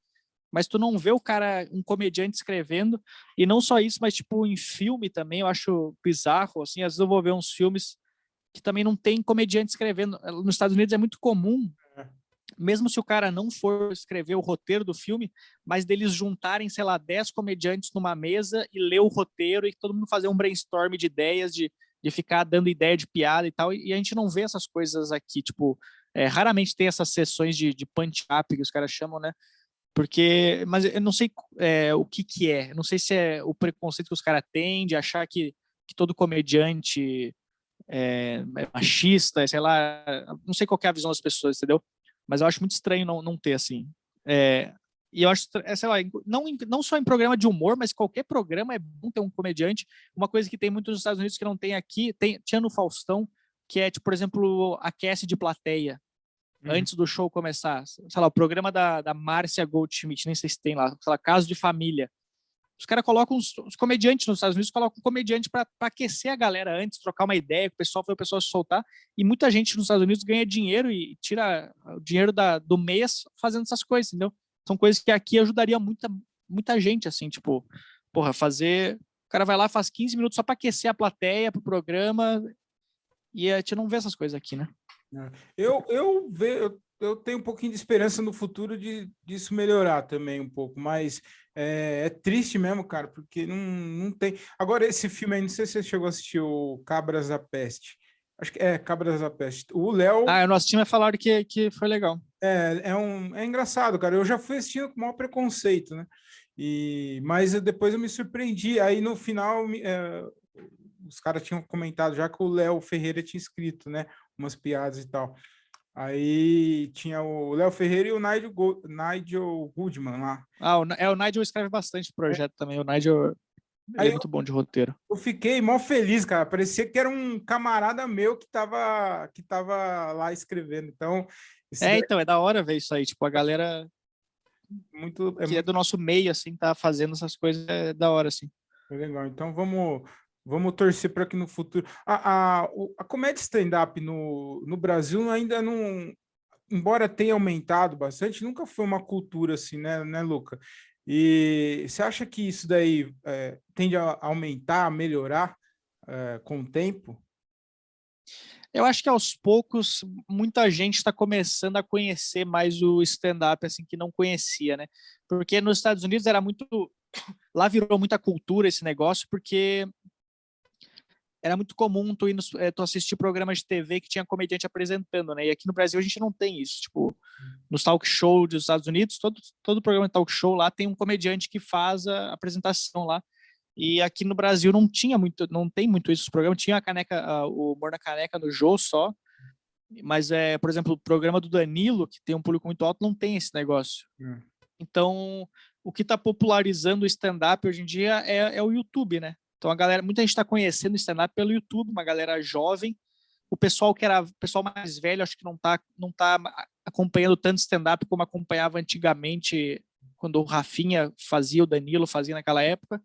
mas tu não vê o cara, um comediante escrevendo, e não só isso, mas tipo, em filme também, eu acho bizarro, assim, às vezes eu vou ver uns filmes que também não tem comediante escrevendo. Nos Estados Unidos é muito comum mesmo se o cara não for escrever o roteiro do filme, mas deles juntarem, sei lá, 10 comediantes numa mesa e ler o roteiro e todo mundo fazer um brainstorm de ideias, de ficar dando ideia de piada e tal, e a gente não vê essas coisas aqui, tipo, raramente tem essas sessões de punch-up que os caras chamam, né? Mas eu não sei o que é, eu não sei se é o preconceito que os caras têm de achar que todo comediante é machista, sei lá, não sei qual é a visão das pessoas, entendeu? Mas eu acho muito estranho não ter assim. E eu acho, sei lá, não só em programa de humor, mas qualquer programa é bom ter um comediante. Uma coisa que tem muito nos Estados Unidos que não tem aqui, tinha no Faustão, que é, tipo, por exemplo, aquece de plateia, antes do show começar. Sei lá, o programa da Márcia Goldschmidt, nem sei se tem lá, sei lá, Caso de Família. Os caras colocam os comediantes nos Estados Unidos, colocam um comediante para aquecer a galera antes, trocar uma ideia, com o pessoal se soltar. E muita gente nos Estados Unidos ganha dinheiro e tira o dinheiro do mês fazendo essas coisas, entendeu? São coisas que aqui ajudaria muita gente, assim, tipo, porra, fazer. O cara vai lá, faz 15 minutos só para aquecer a plateia pro programa. E a gente não vê essas coisas aqui, né? Eu tenho um pouquinho de esperança no futuro disso melhorar também um pouco, mas é triste mesmo, cara, porque não tem. Agora, esse filme aí, não sei se você chegou a assistir o Cabras da Peste. Acho que é Cabras da Peste. O Léo. Ah, o nosso time falaram que foi legal. É engraçado, cara. Eu já fui assistindo com o maior preconceito, né? Mas depois eu me surpreendi. Aí no final, os caras tinham comentado já que o Léo Ferreira tinha escrito, né? Umas piadas e tal. Aí tinha o Léo Ferreira e o Nigel Goodman lá. O Nigel escreve bastante projeto também. O Nigel ele é muito bom de roteiro. Eu fiquei mó feliz, cara. Parecia que era um camarada meu que tava lá escrevendo. Então, então, é da hora ver isso aí. Tipo, a galera que é do nosso meio, assim, tá fazendo essas coisas, é da hora, assim. É legal. Então, vamos torcer para que no futuro... A comédia stand-up no Brasil ainda não... Embora tenha aumentado bastante, nunca foi uma cultura assim, né, Luca? E você acha que isso daí tende a aumentar, a melhorar com o tempo? Eu acho que aos poucos muita gente está começando a conhecer mais o stand-up, assim, que não conhecia, né? Porque nos Estados Unidos era muito... Lá virou muita cultura esse negócio, porque era muito comum tu assistir programas de TV que tinha comediante apresentando, né? E aqui no Brasil a gente não tem isso. Tipo, nos talk show dos Estados Unidos, todo programa de talk show lá tem um comediante que faz a apresentação lá. E aqui no Brasil não tem muito isso. Os programas tinha o Humor na Caneca no Jô só, mas por exemplo, o programa do Danilo, que tem um público muito alto, não tem esse negócio. Então, o que está popularizando o stand-up hoje em dia é o YouTube, né? Então muita gente está conhecendo o stand-up pelo YouTube, uma galera jovem. O pessoal mais velho, acho que não tá acompanhando tanto stand-up como acompanhava antigamente, quando o Rafinha fazia, o Danilo fazia naquela época.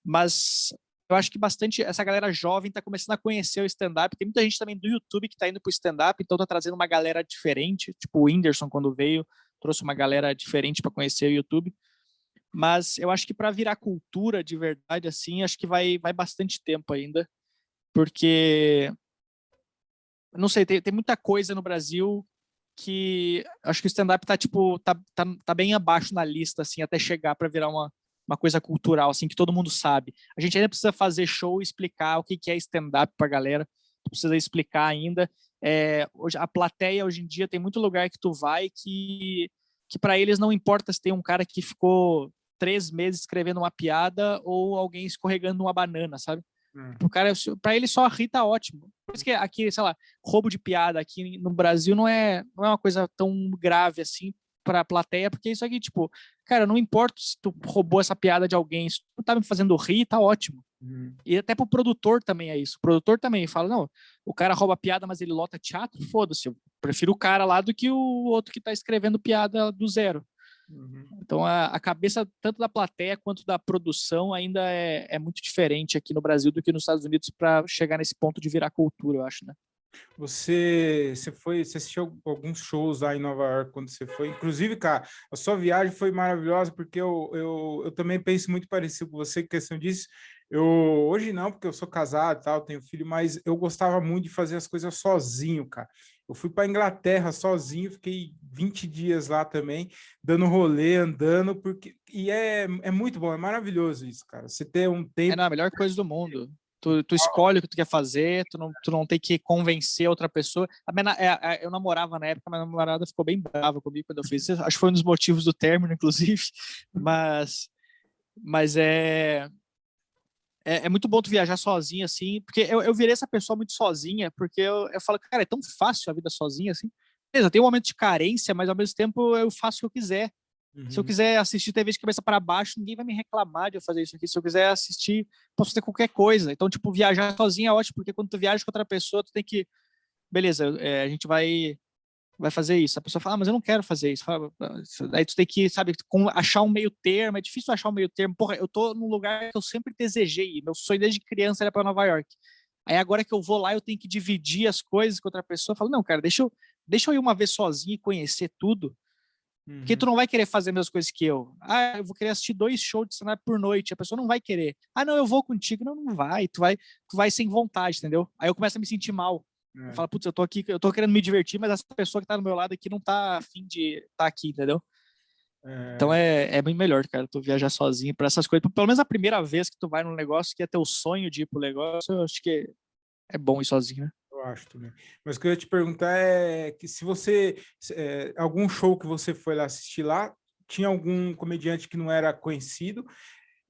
Mas eu acho que essa galera jovem está começando a conhecer o stand-up. Tem muita gente também do YouTube que está indo para o stand-up, então está trazendo uma galera diferente. Tipo o Whindersson, quando veio, trouxe uma galera diferente para conhecer o YouTube. Mas eu acho que para virar cultura de verdade, assim, acho que vai bastante tempo ainda, porque, não sei, tem muita coisa no Brasil que acho que o stand-up tá bem abaixo na lista, assim, até chegar para virar uma coisa cultural, assim, que todo mundo sabe. A gente ainda precisa fazer show e explicar o que é stand-up pra galera, precisa explicar ainda. A plateia, hoje em dia, tem muito lugar que tu vai que para eles não importa se tem um cara que ficou 3 meses escrevendo uma piada ou alguém escorregando uma banana, sabe? O cara, para ele só rir tá ótimo. Por isso que aqui, sei lá, roubo de piada aqui no Brasil não é uma coisa tão grave assim para a plateia, porque isso aqui, tipo, cara, não importa se tu roubou essa piada de alguém, se tu tá me fazendo rir, tá ótimo. E até pro produtor também é isso. O produtor também fala, não, o cara rouba piada, mas ele lota teatro, foda-se, eu prefiro o cara lá do que o outro que tá escrevendo piada do zero. Então a cabeça tanto da plateia quanto da produção ainda é muito diferente aqui no Brasil do que nos Estados Unidos para chegar nesse ponto de virar cultura, eu acho, né? Você assistiu alguns shows lá em Nova York quando você foi? Inclusive, cara, a sua viagem foi maravilhosa, porque eu também penso muito parecido com você em questão disso. Hoje não, porque eu sou casado e tal, tenho filho, mas eu gostava muito de fazer as coisas sozinho, cara. Eu fui para Inglaterra sozinho, fiquei 20 dias lá também, dando rolê, andando, e é muito bom, é maravilhoso isso, cara. Você ter um tempo... a melhor coisa do mundo. Tu escolhe o que tu quer fazer, tu não tem que convencer outra pessoa. Eu namorava na época, mas a namorada ficou bem brava comigo quando eu fiz isso. Acho que foi um dos motivos do término, inclusive. Mas é muito bom tu viajar sozinho, assim, porque eu virei essa pessoa muito sozinha, porque eu falo, cara, é tão fácil a vida sozinha, assim. beleza, tem um momento de carência, mas ao mesmo tempo eu faço o que eu quiser. Se eu quiser assistir TV de cabeça para baixo, ninguém vai me reclamar de eu fazer isso aqui. Se eu quiser assistir, posso fazer qualquer coisa. Então, tipo, viajar sozinho é ótimo, porque quando tu viaja com outra pessoa, tu tem que... Beleza, a gente vai fazer isso. A pessoa fala, mas eu não quero fazer isso. Fala, aí tu tem que, sabe, achar um meio termo. É difícil achar um meio termo. Porra, eu tô num lugar que eu sempre desejei. Meu sonho desde criança era para Nova York. Aí agora que eu vou lá, eu tenho que dividir as coisas com outra pessoa. Eu falo, não, cara, deixa eu ir uma vez sozinho e conhecer tudo. Porque tu não vai querer fazer as mesmas coisas que eu. Ah, eu vou querer assistir 2 shows de stand-up por noite. A pessoa não vai querer. Ah, não, eu vou contigo. Não, não vai. Tu vai sem vontade, entendeu? Aí eu começo a me sentir mal. Eu falo, putz, eu tô aqui, eu tô querendo me divertir, mas essa pessoa que tá do meu lado aqui não tá afim de estar tá aqui, entendeu? Então é bem melhor, cara, tu viajar sozinho pra essas coisas. Pelo menos a primeira vez que tu vai num negócio que é teu sonho de ir pro negócio, eu acho que é bom ir sozinho, né? Eu acho também. Mas o que eu ia te perguntar é que se você... algum show que você foi lá assistir lá, tinha algum comediante que não era conhecido,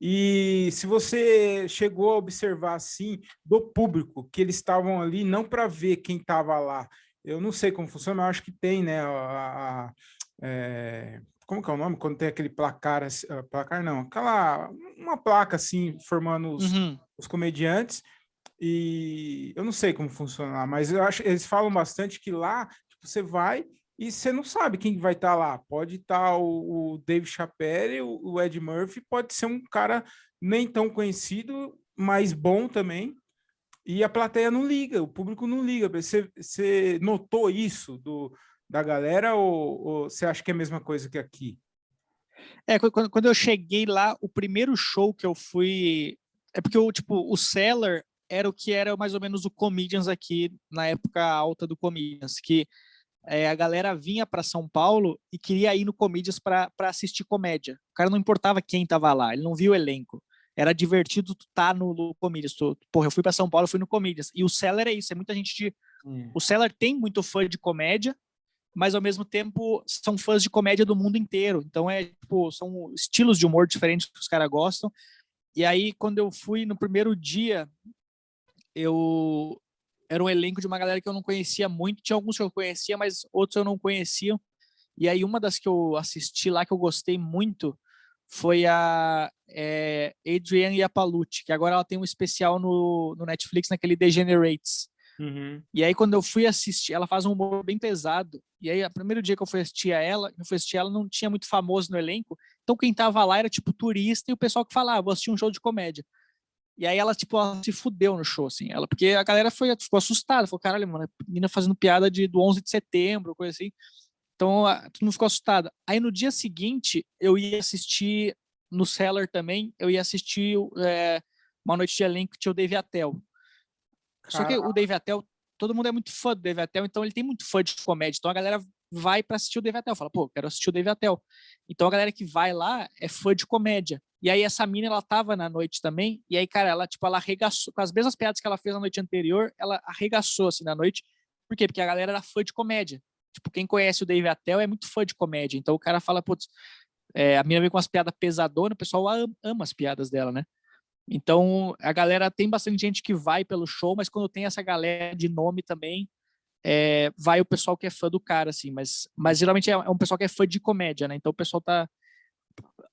e se você chegou a observar, assim, do público, que eles estavam ali não para ver quem estava lá. Eu não sei como funciona, mas eu acho que tem, né? Como que é o nome? Quando tem aquele placar, placar não, uma placa assim, formando os comediantes. E eu não sei como funciona, mas eu acho eles falam bastante que lá tipo, você vai e você não sabe quem vai estar lá. Pode estar o Dave Chappelle, o Ed Murphy, pode ser um cara nem tão conhecido, mas bom também. E a plateia não liga, o público não liga. Você notou isso da galera ou você acha que é a mesma coisa que aqui? Quando eu cheguei lá, o primeiro show que eu fui... É porque o Cellar era o que era mais ou menos o Comedians aqui na época alta do Comedians, que a galera vinha para São Paulo e queria ir no Comedians para assistir comédia. O cara não importava quem tava lá, ele não via o elenco. Era divertido tu tá no Comedians. Porra, eu fui para São Paulo, eu fui no Comedians. E o Cellar é isso, é muita gente de... O Cellar tem muito fã de comédia, mas ao mesmo tempo são fãs de comédia do mundo inteiro. Então são estilos de humor diferentes que os caras gostam. E aí, quando eu fui no primeiro dia, eu era um elenco de uma galera que eu não conhecia muito. Tinha alguns que eu conhecia, mas outros eu não conhecia. E aí, uma das que eu assisti lá, que eu gostei muito, foi a Adrienne Iapalucci, que agora ela tem um especial no Netflix, naquele Degenerates. E aí, quando eu fui assistir, ela faz um humor bem pesado. E aí, o primeiro dia que eu fui assistir ela, não tinha muito famoso no elenco. Então, quem tava lá era, tipo, turista e o pessoal que falava, vou assistir um show de comédia. E aí, ela se fudeu no show, assim. Porque a galera ficou assustada. Falou, caralho, mano, a menina fazendo piada do 11 de setembro, coisa assim. Então, todo mundo ficou assustado. Aí, no dia seguinte, eu ia assistir no Cellar também, eu ia assistir Uma Noite de Elenco, que tinha o Dave Attell. Só que o Dave Attell, todo mundo é muito fã do Dave Attell, então ele tem muito fã de comédia. Então a galera vai para assistir o Dave Attell, fala, pô, quero assistir o Dave Attell. Então a galera que vai lá é fã de comédia. E aí essa mina, ela tava na noite também, e aí, cara, ela arregaçou, com as mesmas piadas que ela fez na noite anterior, ela arregaçou, assim, na noite. Por quê? Porque a galera era fã de comédia. Tipo, quem conhece o Dave Attell é muito fã de comédia. Então o cara fala, putz, a mina vem com umas piadas pesadonas, o pessoal ama as piadas dela, né? Então, a galera tem bastante gente que vai pelo show, mas quando tem essa galera de nome também, vai o pessoal que é fã do cara, assim, mas geralmente é um pessoal que é fã de comédia, né? Então o pessoal tá...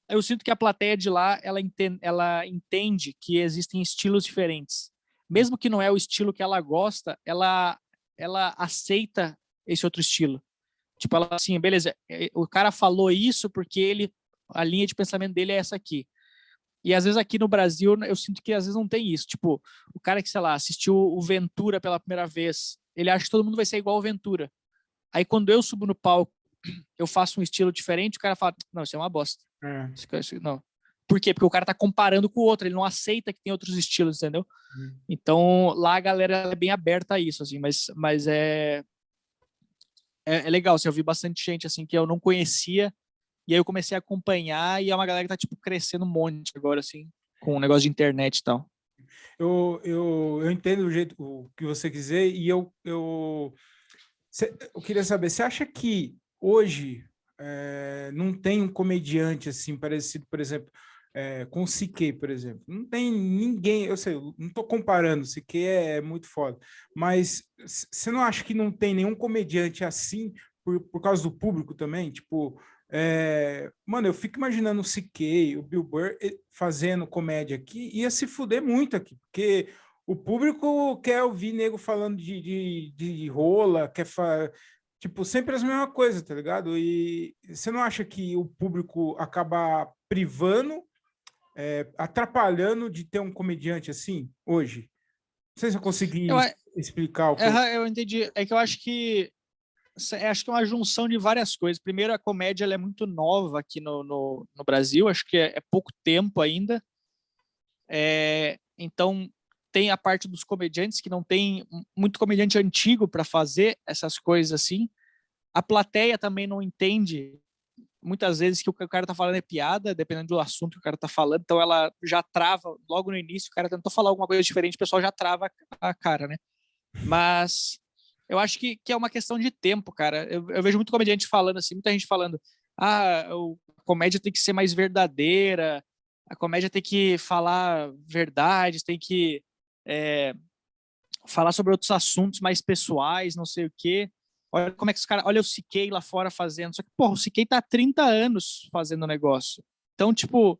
Eu sinto que a plateia de lá, ela entende que existem estilos diferentes. Mesmo que não é o estilo que ela gosta, ela aceita esse outro estilo. Tipo, ela assim, beleza, o cara falou isso porque a linha de pensamento dele é essa aqui. E às vezes aqui no Brasil, eu sinto que às vezes não tem isso. Tipo, o cara que, sei lá, assistiu o Ventura pela primeira vez, ele acha que todo mundo vai ser igual ao Ventura. Aí quando eu subo no palco, eu faço um estilo diferente, o cara fala, não, isso é uma bosta. Não. Por quê? Porque o cara tá comparando com o outro, ele não aceita que tem outros estilos, entendeu? Então, lá a galera é bem aberta a isso, assim, mas é legal, assim, eu vi bastante gente, assim, que eu não conhecia. E aí eu comecei a acompanhar e é uma galera que tá, tipo, crescendo um monte agora, assim, com o negócio de internet e tal. Eu entendo o que você quiser e eu queria saber, você acha que hoje não tem um comediante assim parecido, por exemplo, com o CK, por exemplo? Não tem ninguém, eu sei, não estou comparando, o CK é muito foda, mas você não acha que não tem nenhum comediante assim por causa do público também, tipo, mano, eu fico imaginando o CK, o Bill Burr fazendo comédia aqui, ia se fuder muito aqui, porque o público quer ouvir nego falando de rola, tipo, sempre as mesmas coisas, tá ligado? E você não acha que o público acaba privando, atrapalhando de ter um comediante assim, hoje? Não sei se eu Eu, consegui a- explicar o que eu... eu entendi. É que eu acho que é uma junção de várias coisas. Primeiro, a comédia ela é muito nova aqui no Brasil, acho que é pouco tempo ainda. Então, tem a parte dos comediantes que não tem muito comediante antigo para fazer essas coisas assim. A plateia também não entende muitas vezes que o que o cara tá falando é piada, dependendo do assunto que o cara tá falando, então ela já trava logo no início, o cara tentou falar alguma coisa diferente, o pessoal já trava a cara, né? Mas eu acho que é uma questão de tempo, cara. Eu vejo muito comediante falando assim, muita gente falando, a comédia tem que ser mais verdadeira, a comédia tem que falar verdade, tem que é, falar sobre outros assuntos mais pessoais, não sei o quê. Olha como é que os caras. Olha o CK lá fora fazendo. Só que, porra, o CK tá há 30 anos fazendo o negócio. Então, tipo,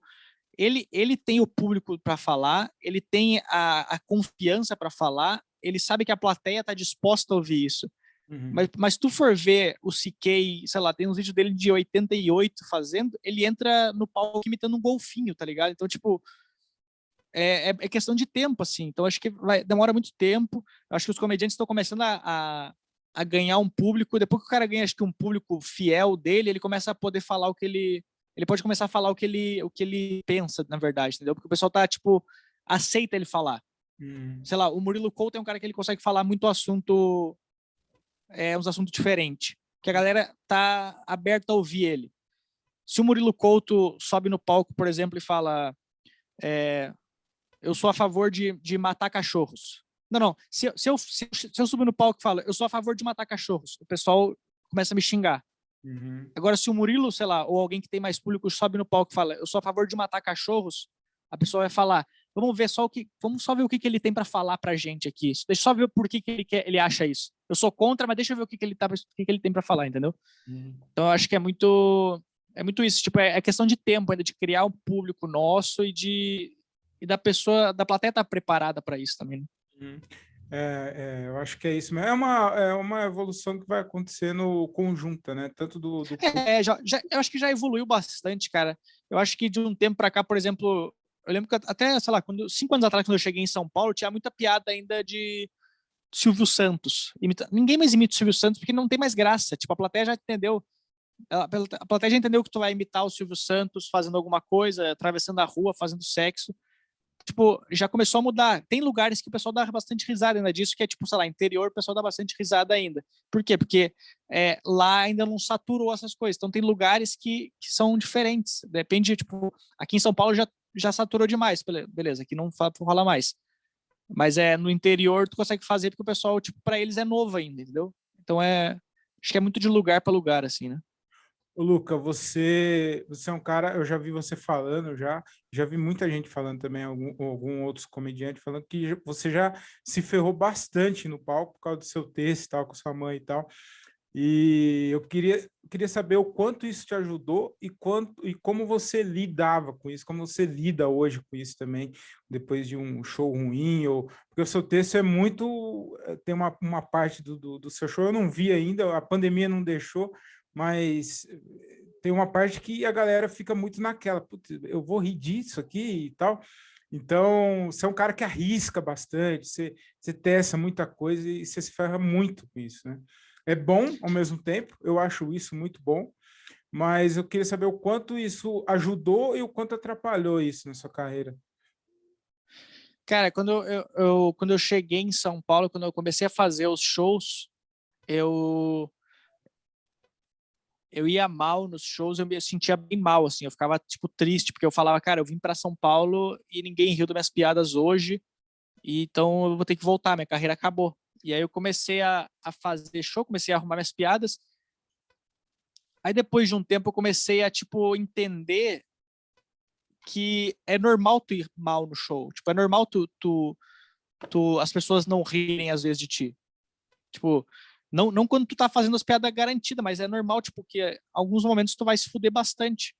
ele tem o público para falar, ele tem a confiança para falar, ele sabe que a plateia tá disposta a ouvir isso. Uhum. Mas tu for ver o CK, sei lá, tem uns vídeos dele de 88 fazendo, ele entra no palco imitando um golfinho, tá ligado? Então, tipo, é questão de tempo, assim. Então, acho que demora muito tempo. Acho que os comediantes estão começando a ganhar um público. Depois que o cara ganha, acho que um público fiel dele, ele começa a poder falar o que ele. Ele pode começar a falar o que ele pensa, na verdade, entendeu? Porque o pessoal tá, tipo, aceita ele falar. Uhum. Sei lá, o Murilo Couto é um cara que ele consegue falar muito assunto, uns assuntos diferentes. Que a galera tá aberta a ouvir ele. Se o Murilo Couto sobe no palco, por exemplo, e fala. Eu sou a favor de matar cachorros. Não, não. Se eu subir no palco e falo, eu sou a favor de matar cachorros, o pessoal começa a me xingar. Uhum. Agora, se o Murilo, sei lá, ou alguém que tem mais público sobe no palco e fala, eu sou a favor de matar cachorros, a pessoa vai falar, vamos só ver o que ele tem para falar pra gente aqui. Deixa eu só ver por que ele acha isso. Eu sou contra, mas deixa eu ver o que ele tem para falar, entendeu? Uhum. Então, eu acho que é muito isso, tipo, é questão de tempo ainda de criar um público nosso e da plateia estar preparada para isso também, né? Uhum. Eu acho que é isso, mas é uma evolução que vai acontecer conjunta, né? Tanto do Eu acho que já evoluiu bastante, cara. Eu acho que de um tempo para cá, por exemplo, eu lembro que até, sei lá, 5 anos atrás, quando eu cheguei em São Paulo, tinha muita piada ainda de Silvio Santos. Ninguém mais imita o Silvio Santos porque não tem mais graça. Tipo, a plateia já entendeu. A plateia já entendeu que tu vai imitar o Silvio Santos fazendo alguma coisa, atravessando a rua, fazendo sexo. Tipo, já começou a mudar. Tem lugares que o pessoal dá bastante risada ainda disso, que é tipo, sei lá, interior, o pessoal dá bastante risada ainda. Por quê? Porque lá ainda não saturou essas coisas. Então tem lugares que são diferentes. Depende, tipo, aqui em São Paulo já saturou demais, beleza, aqui não rola mais. Mas no interior tu consegue fazer porque o pessoal, tipo, para eles é novo ainda, entendeu? Então acho que é muito de lugar para lugar, assim, né? Ô, Luca, você é um cara, eu já vi você falando, já vi muita gente falando também, algum outros comediantes falando que você já se ferrou bastante no palco por causa do seu texto e tal, com sua mãe e tal. E eu queria saber o quanto isso te ajudou e como você lidava com isso, como você lida hoje com isso também, depois de um show ruim, porque o seu texto é muito. Tem uma parte do seu show, eu não vi ainda, a pandemia não deixou, mas tem uma parte que a galera fica muito naquela, putz, eu vou rir disso aqui e tal. Então, você é um cara que arrisca bastante, você testa muita coisa e você se ferra muito com isso, né? É bom ao mesmo tempo, eu acho isso muito bom, mas eu queria saber o quanto isso ajudou e o quanto atrapalhou isso na sua carreira. Cara, quando eu cheguei em São Paulo, quando eu comecei a fazer os shows, eu eu ia mal nos shows, eu me sentia bem mal, assim, eu ficava, tipo, triste, porque eu falava, cara, eu vim para São Paulo e ninguém riu das minhas piadas hoje, e então eu vou ter que voltar, minha carreira acabou. E aí eu comecei a fazer show, comecei a arrumar minhas piadas, aí depois de um tempo eu comecei a, tipo, entender que é normal tu ir mal no show, tipo, é normal as pessoas não rirem às vezes de ti. Tipo, Não quando tu tá fazendo as piadas garantidas, mas é normal, tipo, que em alguns momentos tu vai se fuder bastante.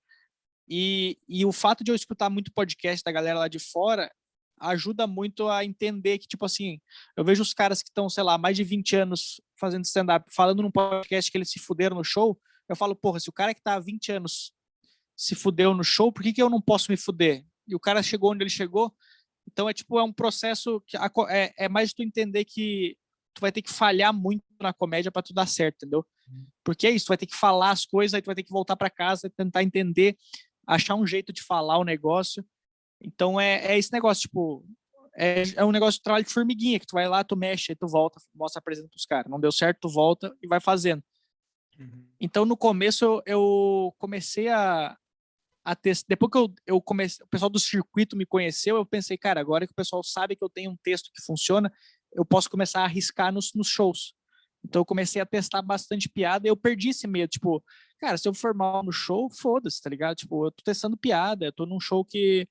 E o fato de eu escutar muito podcast da galera lá de fora ajuda muito a entender que, tipo assim, eu vejo os caras que estão, sei lá, mais de 20 anos fazendo stand-up, falando num podcast que eles se fuderam no show, eu falo, porra, se o cara que tá há 20 anos se fudeu no show, por que que eu não posso me fuder? E o cara chegou onde ele chegou, então é tipo, é um processo que é mais tu entender que tu vai ter que falhar muito na comédia para tu dar certo, entendeu? Porque é isso, tu vai ter que falar as coisas, aí tu vai ter que voltar para casa e tentar entender, achar um jeito de falar o negócio. Então é esse negócio, tipo, é um negócio de trabalho de formiguinha, que tu vai lá, tu mexe, aí tu volta, mostra, apresenta pros caras. Não deu certo, tu volta e vai fazendo. Então no começo eu comecei a testar. Depois que eu comecei, o pessoal do circuito me conheceu, eu pensei, cara, agora que o pessoal sabe que eu tenho um texto que funciona, eu posso começar a arriscar nos shows. Então eu comecei a testar bastante piada e eu perdi esse medo. Tipo, cara, se eu for mal no show, foda-se, tá ligado? Tipo, eu tô testando piada, eu tô num show que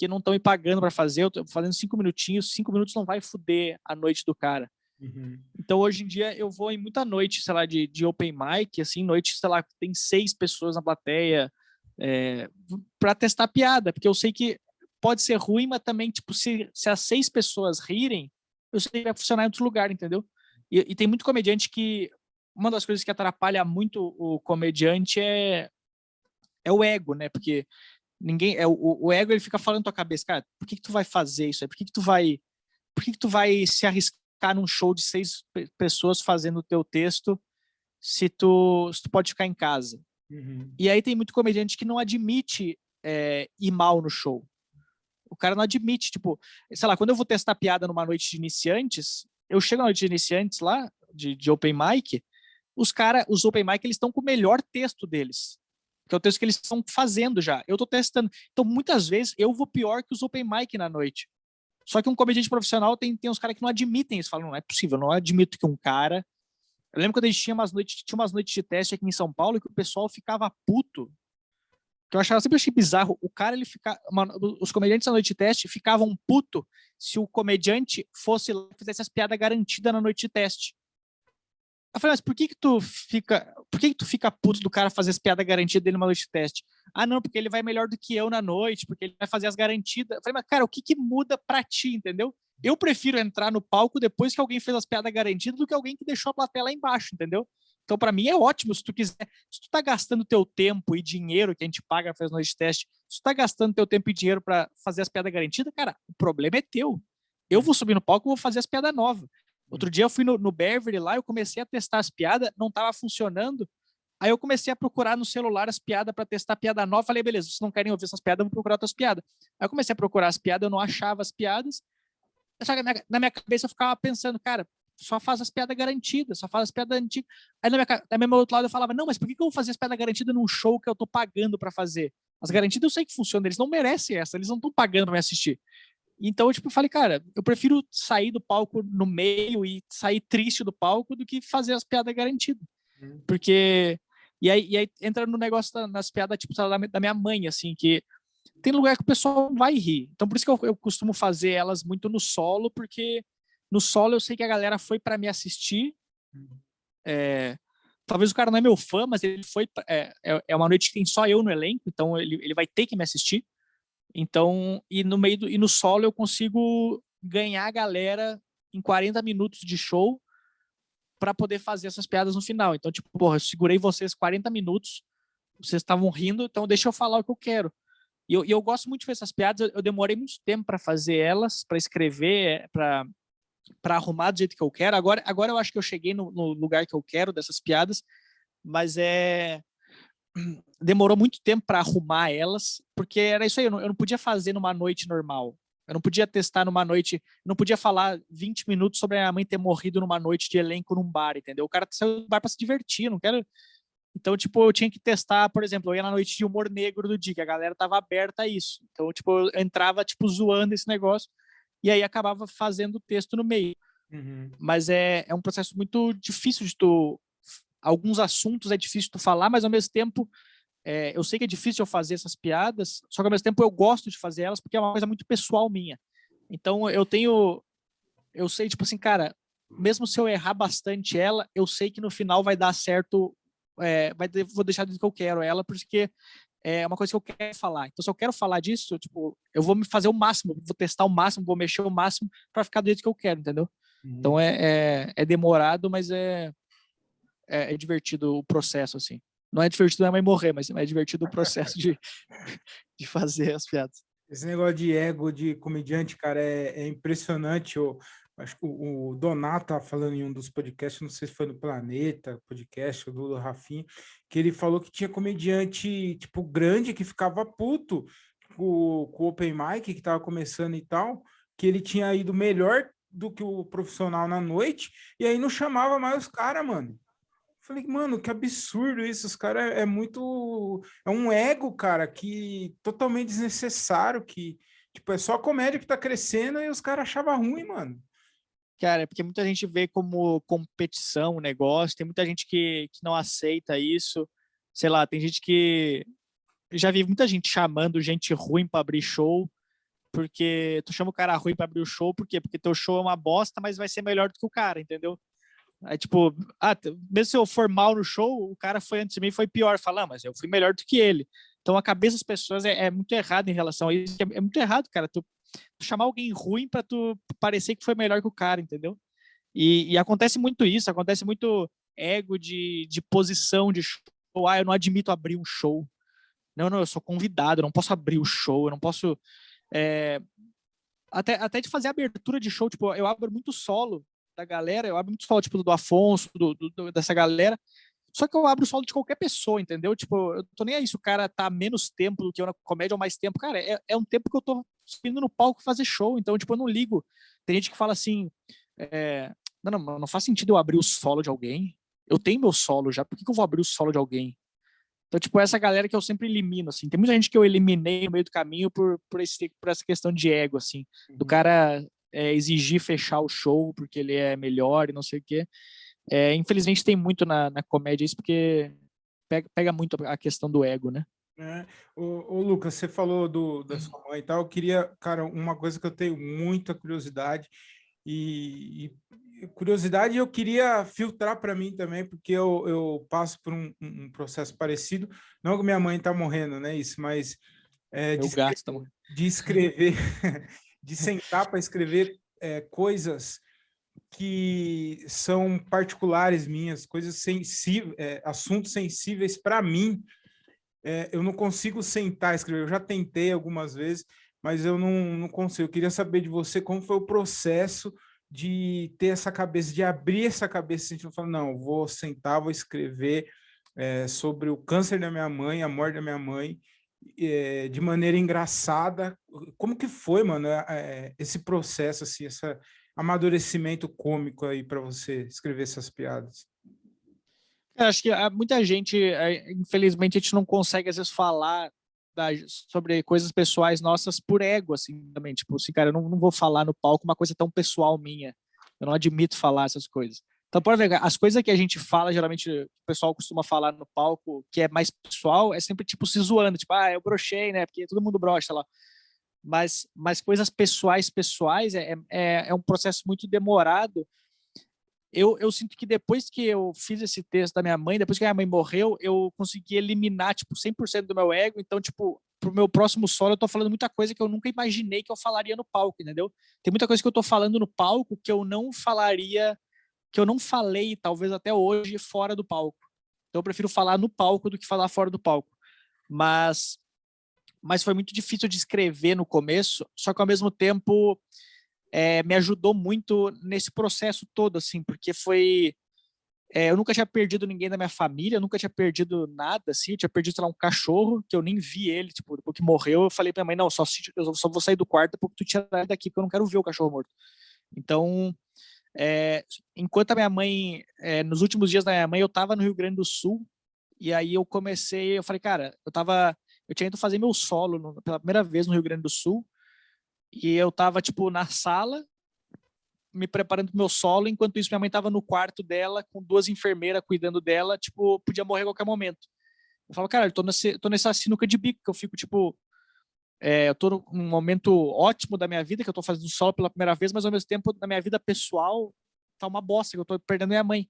não estão me pagando para fazer, eu tô fazendo 5 minutinhos, 5 minutos não vai foder a noite do cara. Então hoje em dia eu vou em muita noite, sei lá, de open mic, assim, noite, sei lá, tem 6 pessoas na plateia, para testar piada, porque eu sei que pode ser ruim, mas também, tipo, se as 6 pessoas rirem, eu sei que vai funcionar em outro lugar, entendeu? E tem muito comediante que uma das coisas que atrapalha muito o comediante é o ego, né? Porque ninguém o ego, ele fica falando na tua cabeça, cara, por que tu vai fazer isso aí? Por que tu vai se arriscar num show de 6 pessoas fazendo o teu texto se tu pode ficar em casa? E aí tem muito comediante que não admite ir mal no show. O cara não admite, tipo, sei lá, quando eu vou testar piada numa noite de iniciantes, eu chego na noite de iniciantes lá, de open mic, os open mic, eles estão com o melhor texto deles, que é o texto que eles estão fazendo já. Eu tô testando. Então, muitas vezes, eu vou pior que os open mic na noite. Só que um comediante profissional tem uns caras que não admitem isso. Falam, não é possível, não admito que um cara... Eu lembro quando a gente tinha umas noites de teste aqui em São Paulo que o pessoal ficava puto, que eu achava, sempre achei bizarro. O cara, ele fica... Os comediantes na noite de teste ficavam puto se o comediante fosse lá e fizesse as piadas garantidas na noite de teste. Eu falei, mas por que tu fica puto do cara fazer as piadas garantidas dele numa noite de teste? Ah, não, porque ele vai melhor do que eu na noite, porque ele vai fazer as garantidas. Eu falei, mas cara, o que muda pra ti, entendeu? Eu prefiro entrar no palco depois que alguém fez as piadas garantidas do que alguém que deixou a plateia lá embaixo, entendeu? Então, pra mim, é ótimo se tu quiser. Se tu tá gastando teu tempo e dinheiro que a gente paga pra fazer noite de teste, se tu tá gastando teu tempo e dinheiro pra fazer as piadas garantidas, cara, o problema é teu. Eu vou subir no palco e vou fazer as piadas novas. Outro dia eu fui no Beverly lá, eu comecei a testar as piadas, não tava funcionando. Aí eu comecei a procurar no celular as piadas para testar piada nova. Falei, beleza, vocês não querem ouvir essas piadas, eu vou procurar outras piadas. Aí eu comecei a procurar as piadas, eu não achava as piadas. Só que na minha cabeça eu ficava pensando, cara, só faz as piadas garantidas, só faz as piadas antigas. Aí na minha outro lado eu falava, não, mas por que eu vou fazer as piadas garantidas num show que eu tô pagando para fazer? As garantidas eu sei que funcionam, eles não merecem essa, eles não estão pagando para me assistir. Então, tipo, eu falei, cara, eu prefiro sair do palco no meio e sair triste do palco do que fazer as piadas garantidas. Porque. E aí entra no negócio nas piadas, tipo, da minha mãe, assim, que tem lugar que o pessoal vai rir. Então, por isso que eu costumo fazer elas muito no solo, porque no solo eu sei que a galera foi para me assistir. Talvez o cara não é meu fã, mas ele foi. É uma noite que tem só eu no elenco, então ele vai ter que me assistir. Então, e no solo eu consigo ganhar a galera em 40 minutos de show para poder fazer essas piadas no final. Então, tipo, porra, eu segurei vocês 40 minutos, vocês estavam rindo, então deixa eu falar o que eu quero. E eu gosto muito de fazer essas piadas, eu demorei muito tempo para fazer elas, para escrever, para arrumar do jeito que eu quero. Agora eu acho que eu cheguei no lugar que eu quero dessas piadas, mas demorou muito tempo para arrumar elas, porque era isso aí, eu não podia fazer numa noite normal. Eu não podia testar numa noite, eu não podia falar 20 minutos sobre a mãe ter morrido numa noite de elenco num bar, entendeu? O cara saiu do bar para se divertir, eu não quero. Então, tipo, eu tinha que testar, por exemplo, eu ia na noite de humor negro do dia, que a galera tava aberta a isso. Então, tipo, eu entrava, tipo, zoando esse negócio, e aí acabava fazendo o texto no meio. Mas é um processo muito difícil de tu... Alguns assuntos é difícil tu falar, mas ao mesmo tempo eu sei que é difícil eu fazer essas piadas, só que ao mesmo tempo eu gosto de fazer elas porque é uma coisa muito pessoal minha. Então eu sei, tipo assim, cara, mesmo se eu errar bastante ela, eu sei que no final vai dar certo, vou deixar do que eu quero ela, porque é uma coisa que eu quero falar. Então, se eu quero falar disso, tipo, eu vou me fazer o máximo, vou testar o máximo, vou mexer o máximo para ficar do jeito que eu quero, entendeu? Então, é demorado, mas é divertido o processo, assim. Não é divertido a mãe morrer, mas é divertido o processo de fazer as piadas. Esse negócio de ego de comediante, cara, é impressionante. Eu acho que o Donato tá falando em um dos podcasts, não sei se foi no Planeta podcast, do Rafinha, que ele falou que tinha comediante, tipo, grande, que ficava puto com o Open Mic, que tava começando e tal, que ele tinha ido melhor do que o profissional na noite, e aí não chamava mais os caras, mano. Falei, mano, que absurdo isso. Os caras é muito. É um ego, cara, que totalmente desnecessário. Que, tipo, é só a comédia que tá crescendo e os caras achavam ruim, mano. Cara, é porque muita gente vê como competição o negócio, tem muita gente que não aceita isso. Sei lá, tem gente que. Já vi muita gente chamando gente ruim para abrir show, porque tu chama o cara ruim para abrir o show, por quê? Porque teu show é uma bosta, mas vai ser melhor do que o cara, entendeu? Aí, tipo, mesmo se eu for mal no show, o cara foi antes de mim, foi pior. Falar, mas eu fui melhor do que ele. Então a cabeça das pessoas é muito errada em relação a isso. É muito errado, cara. Tu chamar alguém ruim pra tu parecer que foi melhor que o cara, entendeu? E acontece muito isso, acontece muito ego de posição de show. Ah, eu não admito abrir um show. Não, eu sou convidado, eu não posso abrir o show, eu não posso. É, até de fazer abertura de show, tipo, eu abro muito solo da galera, eu abro muito solo, tipo, do Afonso, dessa galera, só que eu abro o solo de qualquer pessoa, entendeu? Tipo, eu tô nem aí se o cara tá menos tempo do que eu na comédia ou mais tempo, cara, é um tempo que eu tô subindo no palco fazer show, então, tipo, eu não ligo. Tem gente que fala assim, não faz sentido eu abrir o solo de alguém, eu tenho meu solo já, por que eu vou abrir o solo de alguém? Então, tipo, essa galera que eu sempre elimino, assim. Tem muita gente que eu eliminei no meio do caminho por essa questão de ego, assim. Do cara exigir fechar o show porque ele é melhor e não sei o quê. Infelizmente tem muito na comédia isso, porque pega muito a questão do ego, né? Ô, Lucas, você falou da sua mãe e tal. Eu queria, cara, uma coisa que eu tenho muita curiosidade curiosidade eu queria filtrar para mim também, porque eu passo por um processo parecido. Não que minha mãe está morrendo, né? Isso, mas Meu gato tá morrendo. de escrever, de sentar para escrever coisas que são particulares minhas, coisas sensíveis, assuntos sensíveis para mim. Eu não consigo sentar e escrever. Eu já tentei algumas vezes, mas eu não consigo. Eu queria saber de você como foi o processo de ter essa cabeça, de abrir essa cabeça, sentindo, falando, não, vou sentar, vou escrever sobre o câncer da minha mãe, a morte da minha mãe, de maneira engraçada. Como que foi, mano, esse processo, assim, esse amadurecimento cômico aí para você escrever essas piadas? Eu acho que muita gente, infelizmente, a gente não consegue, às vezes, falar sobre coisas pessoais nossas por ego, assim, também. Tipo, assim, cara, eu não vou falar no palco uma coisa tão pessoal minha. Eu não admito falar essas coisas. Então, pode ver, as coisas que a gente fala, geralmente, o pessoal costuma falar no palco, que é mais pessoal, é sempre, tipo, se zoando. Tipo, eu brochei, né? Porque todo mundo brocha lá. Mas coisas pessoais, é um processo muito demorado. Eu sinto que depois que eu fiz esse texto da minha mãe, depois que a minha mãe morreu, eu consegui eliminar, tipo, 100% do meu ego. Então, tipo, pro meu próximo solo, eu tô falando muita coisa que eu nunca imaginei que eu falaria no palco, entendeu? Tem muita coisa que eu tô falando no palco que eu não falaria, que eu não falei, talvez até hoje, fora do palco. Então, eu prefiro falar no palco do que falar fora do palco. Mas foi muito difícil de escrever no começo, só que ao mesmo tempo me ajudou muito nesse processo todo, assim, porque foi. Eu nunca tinha perdido ninguém da minha família, eu nunca tinha perdido nada, assim, eu tinha perdido, sei lá, um cachorro, que eu nem vi ele, tipo, depois que morreu, eu falei pra minha mãe, não, eu só vou sair do quarto depois que tu tirar ele daqui, porque eu não quero ver o cachorro morto. Então, enquanto a minha mãe, nos últimos dias da minha mãe, eu tava no Rio Grande do Sul, e aí eu falei, cara, eu tinha ido fazer meu solo pela primeira vez no Rio Grande do Sul, e eu tava, tipo, na sala, me preparando pro meu solo, enquanto isso minha mãe tava no quarto dela, com duas enfermeiras cuidando dela, tipo, podia morrer a qualquer momento. Eu falo, cara, eu tô nessa sinuca de bico, que eu fico, tipo, eu tô num momento ótimo da minha vida, que eu tô fazendo solo pela primeira vez, mas ao mesmo tempo, na minha vida pessoal, tá uma bosta, que eu tô perdendo minha mãe.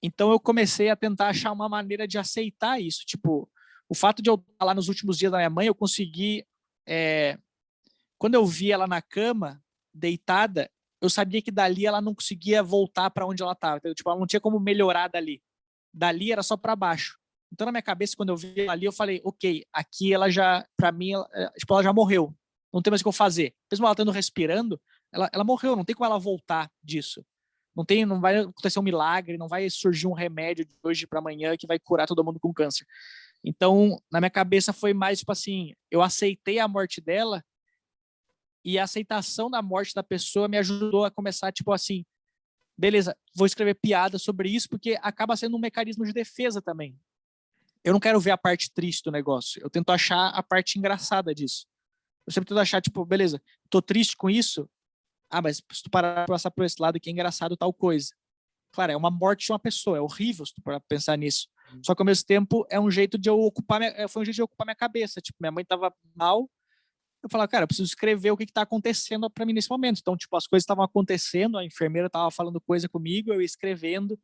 Então eu comecei a tentar achar uma maneira de aceitar isso. Tipo, o fato de eu estar lá nos últimos dias da minha mãe, eu consegui. Quando eu vi ela na cama, deitada, eu sabia que dali ela não conseguia voltar para onde ela estava. Tipo, ela não tinha como melhorar dali. Dali era só para baixo. Então, na minha cabeça, quando eu vi ela ali, eu falei, ok, aqui ela já, para mim, tipo, ela já morreu. Não tem mais o que eu fazer. Mesmo ela estando respirando, ela morreu, não tem como ela voltar disso. Não vai acontecer um milagre, não vai surgir um remédio de hoje para amanhã que vai curar todo mundo com câncer. Então, na minha cabeça foi mais tipo assim, eu aceitei a morte dela e a aceitação da morte da pessoa me ajudou a começar tipo assim, beleza, vou escrever piada sobre isso porque acaba sendo um mecanismo de defesa também. Eu não quero ver a parte triste do negócio, eu tento achar a parte engraçada disso. Eu sempre tento achar, tipo, beleza, tô triste com isso, mas se tu parar pra passar por esse lado que é engraçado tal coisa. Claro, é uma morte de uma pessoa, é horrível se tu parar pra pensar nisso. Só que ao mesmo tempo é um jeito de eu ocupar foi um jeito de eu ocupar minha cabeça. Tipo, minha mãe tava mal, eu falava, cara, eu preciso escrever o que tá acontecendo para mim nesse momento. Então, tipo, as coisas estavam acontecendo, a enfermeira tava falando coisa comigo, eu ia escrevendo,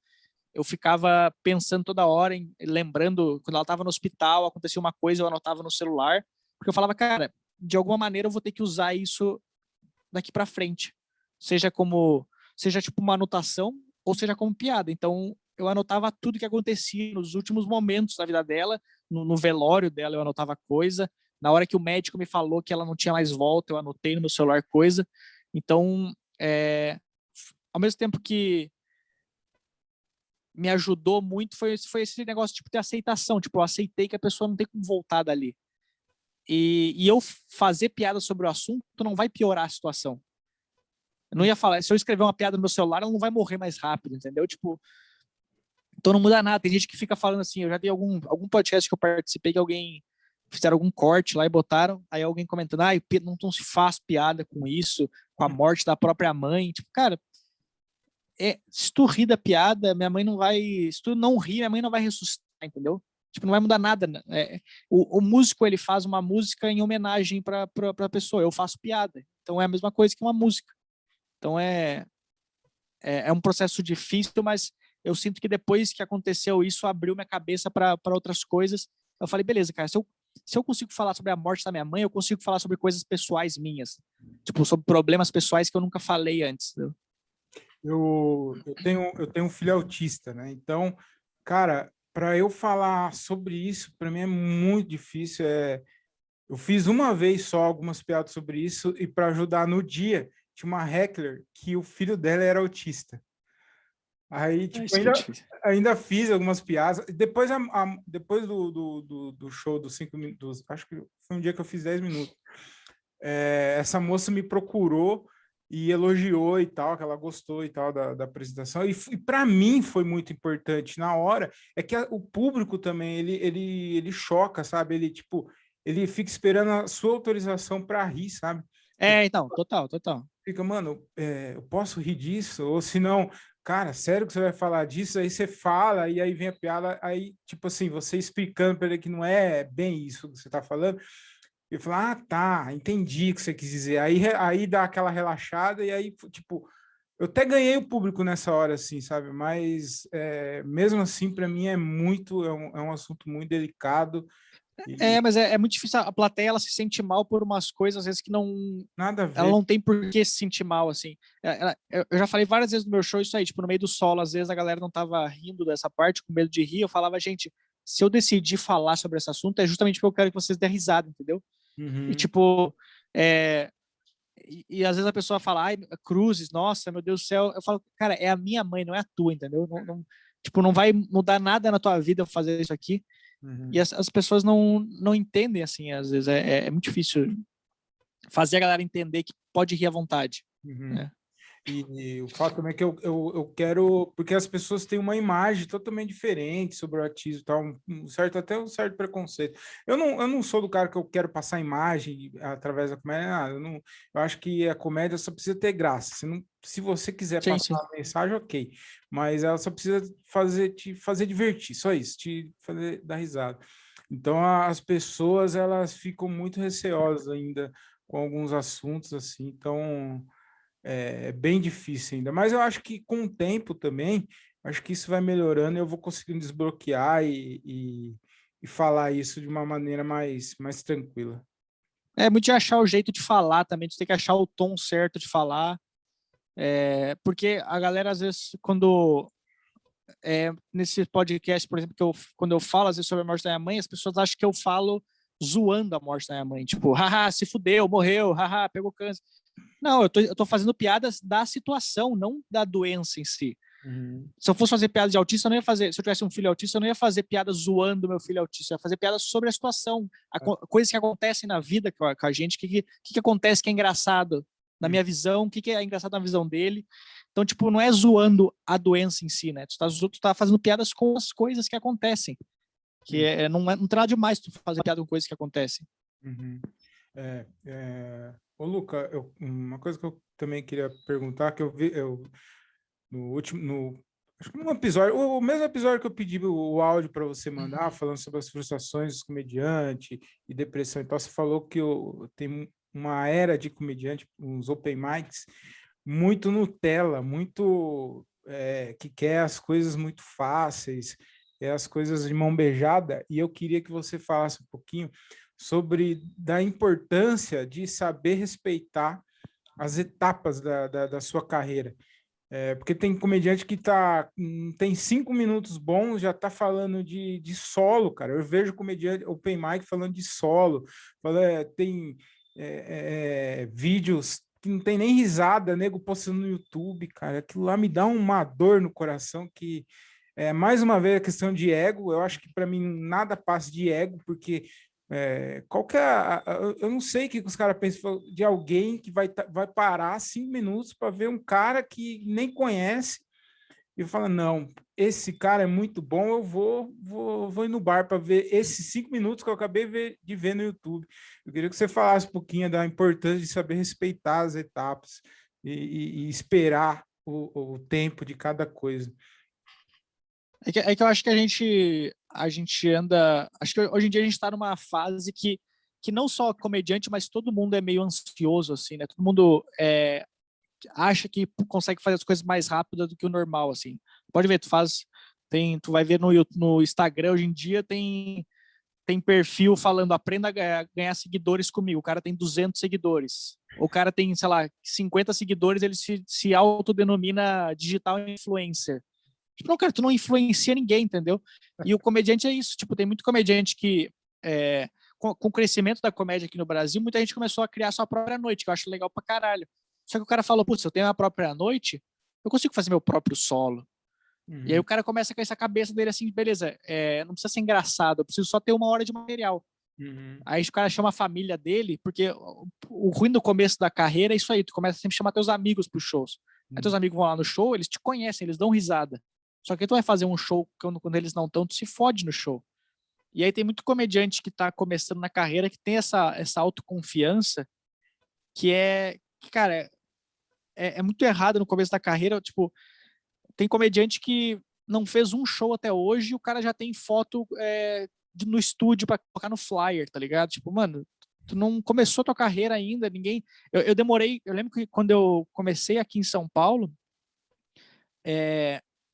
eu ficava pensando toda hora, lembrando, quando ela tava no hospital, acontecia uma coisa, eu anotava no celular, porque eu falava, cara, de alguma maneira eu vou ter que usar isso daqui para frente. Seja tipo uma anotação, ou seja como piada. Então, eu anotava tudo que acontecia nos últimos momentos da vida dela, no velório dela eu anotava coisa, na hora que o médico me falou que ela não tinha mais volta, eu anotei no meu celular coisa. Então, ao mesmo tempo que me ajudou muito, foi esse negócio tipo, de aceitação. Tipo, eu aceitei que a pessoa não tem como voltar dali. E eu fazer piada sobre o assunto não vai piorar a situação. Eu não ia falar, se eu escrever uma piada no meu celular, ela não vai morrer mais rápido, entendeu? Tipo, então não muda nada. Tem gente que fica falando assim, eu já vi algum podcast que eu participei que alguém fizeram algum corte lá e botaram, aí alguém comentando, não se faz piada com isso, com a morte da própria mãe. Tipo, cara, se tu rir da piada, minha mãe não vai, se tu não rir, minha mãe não vai ressuscitar, entendeu? Tipo, não vai mudar nada. Né? O músico, ele faz uma música em homenagem pra pessoa, eu faço piada. Então é a mesma coisa que uma música. Então é um processo difícil, mas eu sinto que depois que aconteceu isso, abriu minha cabeça para outras coisas. Eu falei, beleza, cara, se eu consigo falar sobre a morte da minha mãe, eu consigo falar sobre coisas pessoais minhas. Tipo, sobre problemas pessoais que eu nunca falei antes. Entendeu? Eu tenho um filho autista, né? Então, cara, para eu falar sobre isso, para mim é muito difícil. Eu fiz uma vez só algumas piadas sobre isso e para ajudar no dia, tinha uma heckler que o filho dela era autista. Aí, tipo, Isso que é difícil. ainda fiz algumas piadas. Depois, depois do show dos 5 minutos, acho que foi um dia que eu fiz 10 minutos. Essa moça me procurou e elogiou e tal, que ela gostou e tal da apresentação. E para mim foi muito importante na hora, é que o público também, ele choca, sabe? Ele, tipo, ele fica esperando a sua autorização para rir, sabe? Então, total. Fica, mano, eu posso rir disso? Ou se não, cara, sério que você vai falar disso? Aí você fala, e aí vem a piada, aí, tipo assim, você explicando para ele que não é bem isso que você tá falando, e fala, tá, entendi o que você quis dizer. Aí dá aquela relaxada, e aí, tipo, eu até ganhei o público nessa hora, assim, sabe? Mas, mesmo assim, para mim é um assunto muito delicado. E Mas é muito difícil. A plateia, ela se sente mal por umas coisas, às vezes, que não... nada a Ela ver. não tem por que se sentir mal, assim. Eu já falei várias vezes no meu show isso aí, tipo, no meio do solo, às vezes a galera não tava rindo dessa parte, com medo de rir, eu falava, gente, se eu decidir falar sobre esse assunto, é justamente porque eu quero que vocês dêem risada, entendeu? E, Uhum, tipo, às vezes a pessoa fala, ai, cruzes, nossa, meu Deus do céu. Eu falo, cara, é a minha mãe, não é a tua, entendeu? Tipo, não vai mudar nada na tua vida eu fazer isso aqui. E uhum, as pessoas não entendem, assim, às vezes é muito difícil fazer a galera entender que pode rir à vontade, uhum. né? E o fato também é que eu quero, porque as pessoas têm uma imagem totalmente diferente sobre o autismo e tal, até um certo preconceito. Eu não sou do cara que eu quero passar imagem através da comédia, nada. Eu acho que a comédia só precisa ter graça. Se você quiser Sim, passar sim. a mensagem, ok. Mas ela só precisa te fazer divertir, só isso, te fazer dar risada. Então as pessoas elas ficam muito receosas ainda com alguns assuntos assim, então é bem difícil ainda. Mas eu acho que com o tempo também, acho que isso vai melhorando e eu vou conseguindo desbloquear e falar isso de uma maneira mais tranquila. É muito de achar o jeito de falar também, tu tem que achar o tom certo de falar. Porque a galera, às vezes, quando nesse podcast, por exemplo, quando eu falo às vezes sobre a morte da minha mãe, as pessoas acham que eu falo zoando a morte da minha mãe. Tipo, haha, se fudeu, morreu, haha, pegou câncer. Não, eu tô fazendo piadas da situação, não da doença em si. Uhum. Se eu fosse fazer piada de autista, eu não ia fazer. Se eu tivesse um filho autista, eu não ia fazer piada zoando meu filho autista. Eu ia fazer piada sobre a situação, coisas que acontecem na vida com a gente, que acontece que é engraçado na minha visão, o que é engraçado na visão dele. Então, tipo, não é zoando a doença em si, né? Tu tá fazendo piadas com as coisas que acontecem. Não tem nada demais tu fazer piada com coisas que acontecem. Uhum. Ô, Luca, uma coisa que eu também queria perguntar, que eu vi, no último, acho que no episódio, o mesmo episódio que eu pedi o áudio para você mandar, falando sobre as frustrações dos comediantes e depressão. Então, você falou que tem uma era de comediante, uns open mics, muito Nutella, muito que quer as coisas muito fáceis, as coisas de mão beijada, e eu queria que você falasse um pouquinho sobre da importância de saber respeitar as etapas da sua carreira. Porque tem comediante que tem 5 minutos bons, já tá falando de solo, cara. Eu vejo comediante open mic falando de solo, tem vídeos que não tem nem risada, nego postando no YouTube, cara. Aquilo lá me dá uma dor no coração que mais uma vez a questão de ego. Eu acho que para mim nada passa de ego, porque eu não sei o que os caras pensam de alguém que vai parar 5 minutos para ver um cara que nem conhece e fala, não, esse cara é muito bom, eu vou ir no bar para ver esses 5 minutos que eu acabei de ver no YouTube. Eu queria que você falasse um pouquinho da importância de saber respeitar as etapas e esperar o tempo de cada coisa. É que eu acho que a gente anda. Acho que hoje em dia a gente está numa fase que não só comediante, mas todo mundo é meio ansioso, assim, né? Todo mundo acha que consegue fazer as coisas mais rápido do que o normal, assim. Pode ver, tu vai ver no Instagram hoje em dia tem perfil falando aprenda a ganhar seguidores comigo. O cara tem 200 seguidores. O cara tem, sei lá, 50 seguidores, ele se autodenomina digital influencer. Tipo, não, cara, tu não influencia ninguém, entendeu? E o comediante é isso. Tipo, tem muito comediante que, com o crescimento da comédia aqui no Brasil, muita gente começou a criar sua própria noite, que eu acho legal pra caralho. Só que o cara falou, putz, se eu tenho a própria noite, eu consigo fazer meu próprio solo. E aí o cara começa com essa cabeça dele assim, beleza, não precisa ser engraçado, eu preciso só ter 1 hora de material. Aí o cara chama a família dele, porque o ruim do começo da carreira é isso aí, tu começa sempre a chamar teus amigos pros shows. Aí teus amigos vão lá no show, eles te conhecem, eles dão risada. Só que aí tu vai fazer um show quando eles não estão, tu se fode no show. E aí tem muito comediante que tá começando na carreira que tem essa autoconfiança cara, é muito errado no começo da carreira. Tipo, tem comediante que não fez um show até hoje e o cara já tem foto no estúdio pra colocar no flyer, tá ligado? Tipo, mano, tu não começou tua carreira ainda, ninguém. Eu demorei, eu lembro que quando eu comecei aqui em São Paulo,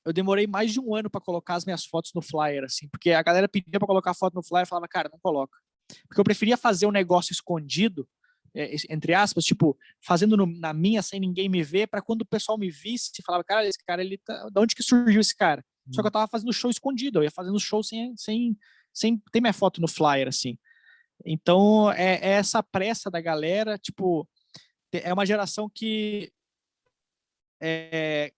eu demorei mais de 1 ano para colocar as minhas fotos no flyer, assim, porque a galera pedia para colocar foto no flyer e falava, cara, não coloca. Porque eu preferia fazer um negócio escondido, entre aspas, tipo, fazendo na minha sem ninguém me ver, para quando o pessoal me visse, falava, cara, esse cara, ele tá. De onde que surgiu esse cara? Só que eu tava fazendo show escondido, eu ia fazendo show sem ter minha foto no flyer, assim. Então, é essa pressa da galera, tipo, é uma geração que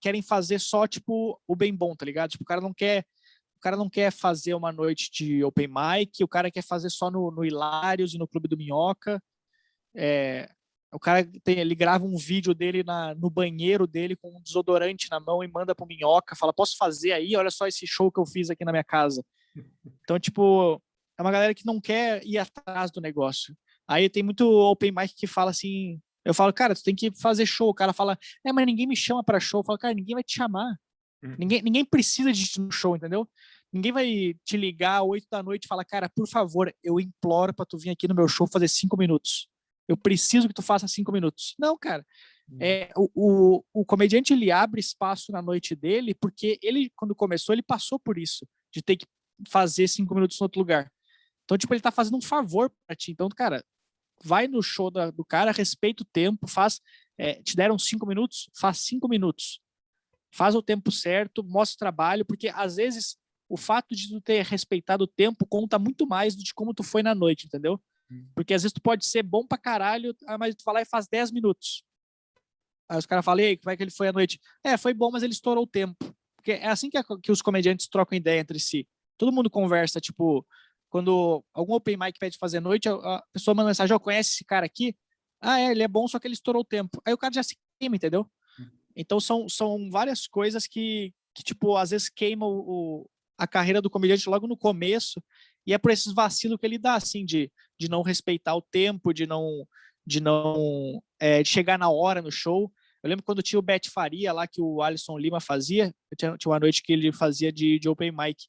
querem fazer só, tipo, o bem bom, tá ligado? Tipo, o cara não quer fazer uma noite de open mic, o cara quer fazer só no Hilários e no Clube do Minhoca. O cara ele grava um vídeo dele no banheiro dele com um desodorante na mão e manda pro Minhoca, fala, posso fazer aí? Olha só esse show que eu fiz aqui na minha casa. Então, tipo, é uma galera que não quer ir atrás do negócio. Aí tem muito open mic que fala assim, eu falo, cara, tu tem que fazer show. O cara fala, mas ninguém me chama pra show. Eu falo, cara, ninguém vai te chamar. Ninguém precisa de ir no show, entendeu? Ninguém vai te ligar às 8 da noite e falar, cara, por favor, eu imploro pra tu vir aqui no meu show fazer 5 minutos. Eu preciso que tu faça 5 minutos. Não, cara. O comediante, ele abre espaço na noite dele porque ele, quando começou, ele passou por isso, de ter que fazer 5 minutos em outro lugar. Então, tipo, ele tá fazendo um favor pra ti. Então, cara, vai no show do cara, respeita o tempo, te deram 5 minutos, faz 5 minutos. Faz o tempo certo, mostra o trabalho, porque às vezes o fato de tu ter respeitado o tempo conta muito mais do que como tu foi na noite, entendeu? Porque às vezes tu pode ser bom pra caralho, mas tu vai lá e faz 10 minutos. Aí os caras falam, e aí, como é que ele foi à noite? Foi bom, mas ele estourou o tempo. Porque é assim que os comediantes trocam ideia entre si. Todo mundo conversa, tipo, quando algum open mic pede fazer noite, a pessoa manda mensagem, conhece esse cara aqui? Ele é bom, só que ele estourou o tempo. Aí o cara já se queima, entendeu? Então são várias coisas que tipo, às vezes queimam a carreira do comediante logo no começo, e é por esses vacilos que ele dá, assim, de não respeitar o tempo, de chegar na hora no show. Eu lembro quando tinha o Bet Faria lá, que o Alisson Lima fazia, tinha uma noite que ele fazia de open mic,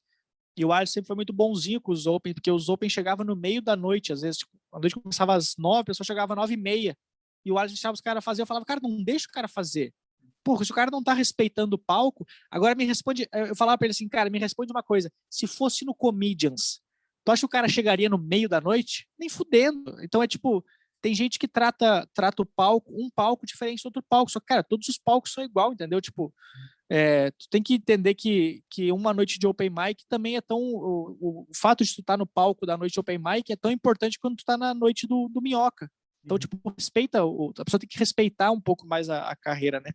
e o Alisson sempre foi muito bonzinho com os open, porque os open chegavam no meio da noite, às vezes, tipo, a noite começava às 9, a pessoa chegava às 9h30, e o Alisson deixava os caras fazer, eu falava, cara, não deixa o cara fazer. Porra, se o cara não tá respeitando o palco, agora me responde, eu falava pra ele assim, cara, me responde uma coisa, se fosse no Comedians, tu acha que o cara chegaria no meio da noite? Nem fudendo. Então é tipo, tem gente que trata o palco, um palco diferente do outro palco, só que, cara, todos os palcos são igual, entendeu? Tipo, tu tem que entender que uma noite de open mic também é tão, o fato de tu estar no palco da noite de open mic é tão importante quanto tu tá na noite do Minhoca. Então, tipo, a pessoa tem que respeitar um pouco mais a carreira, né?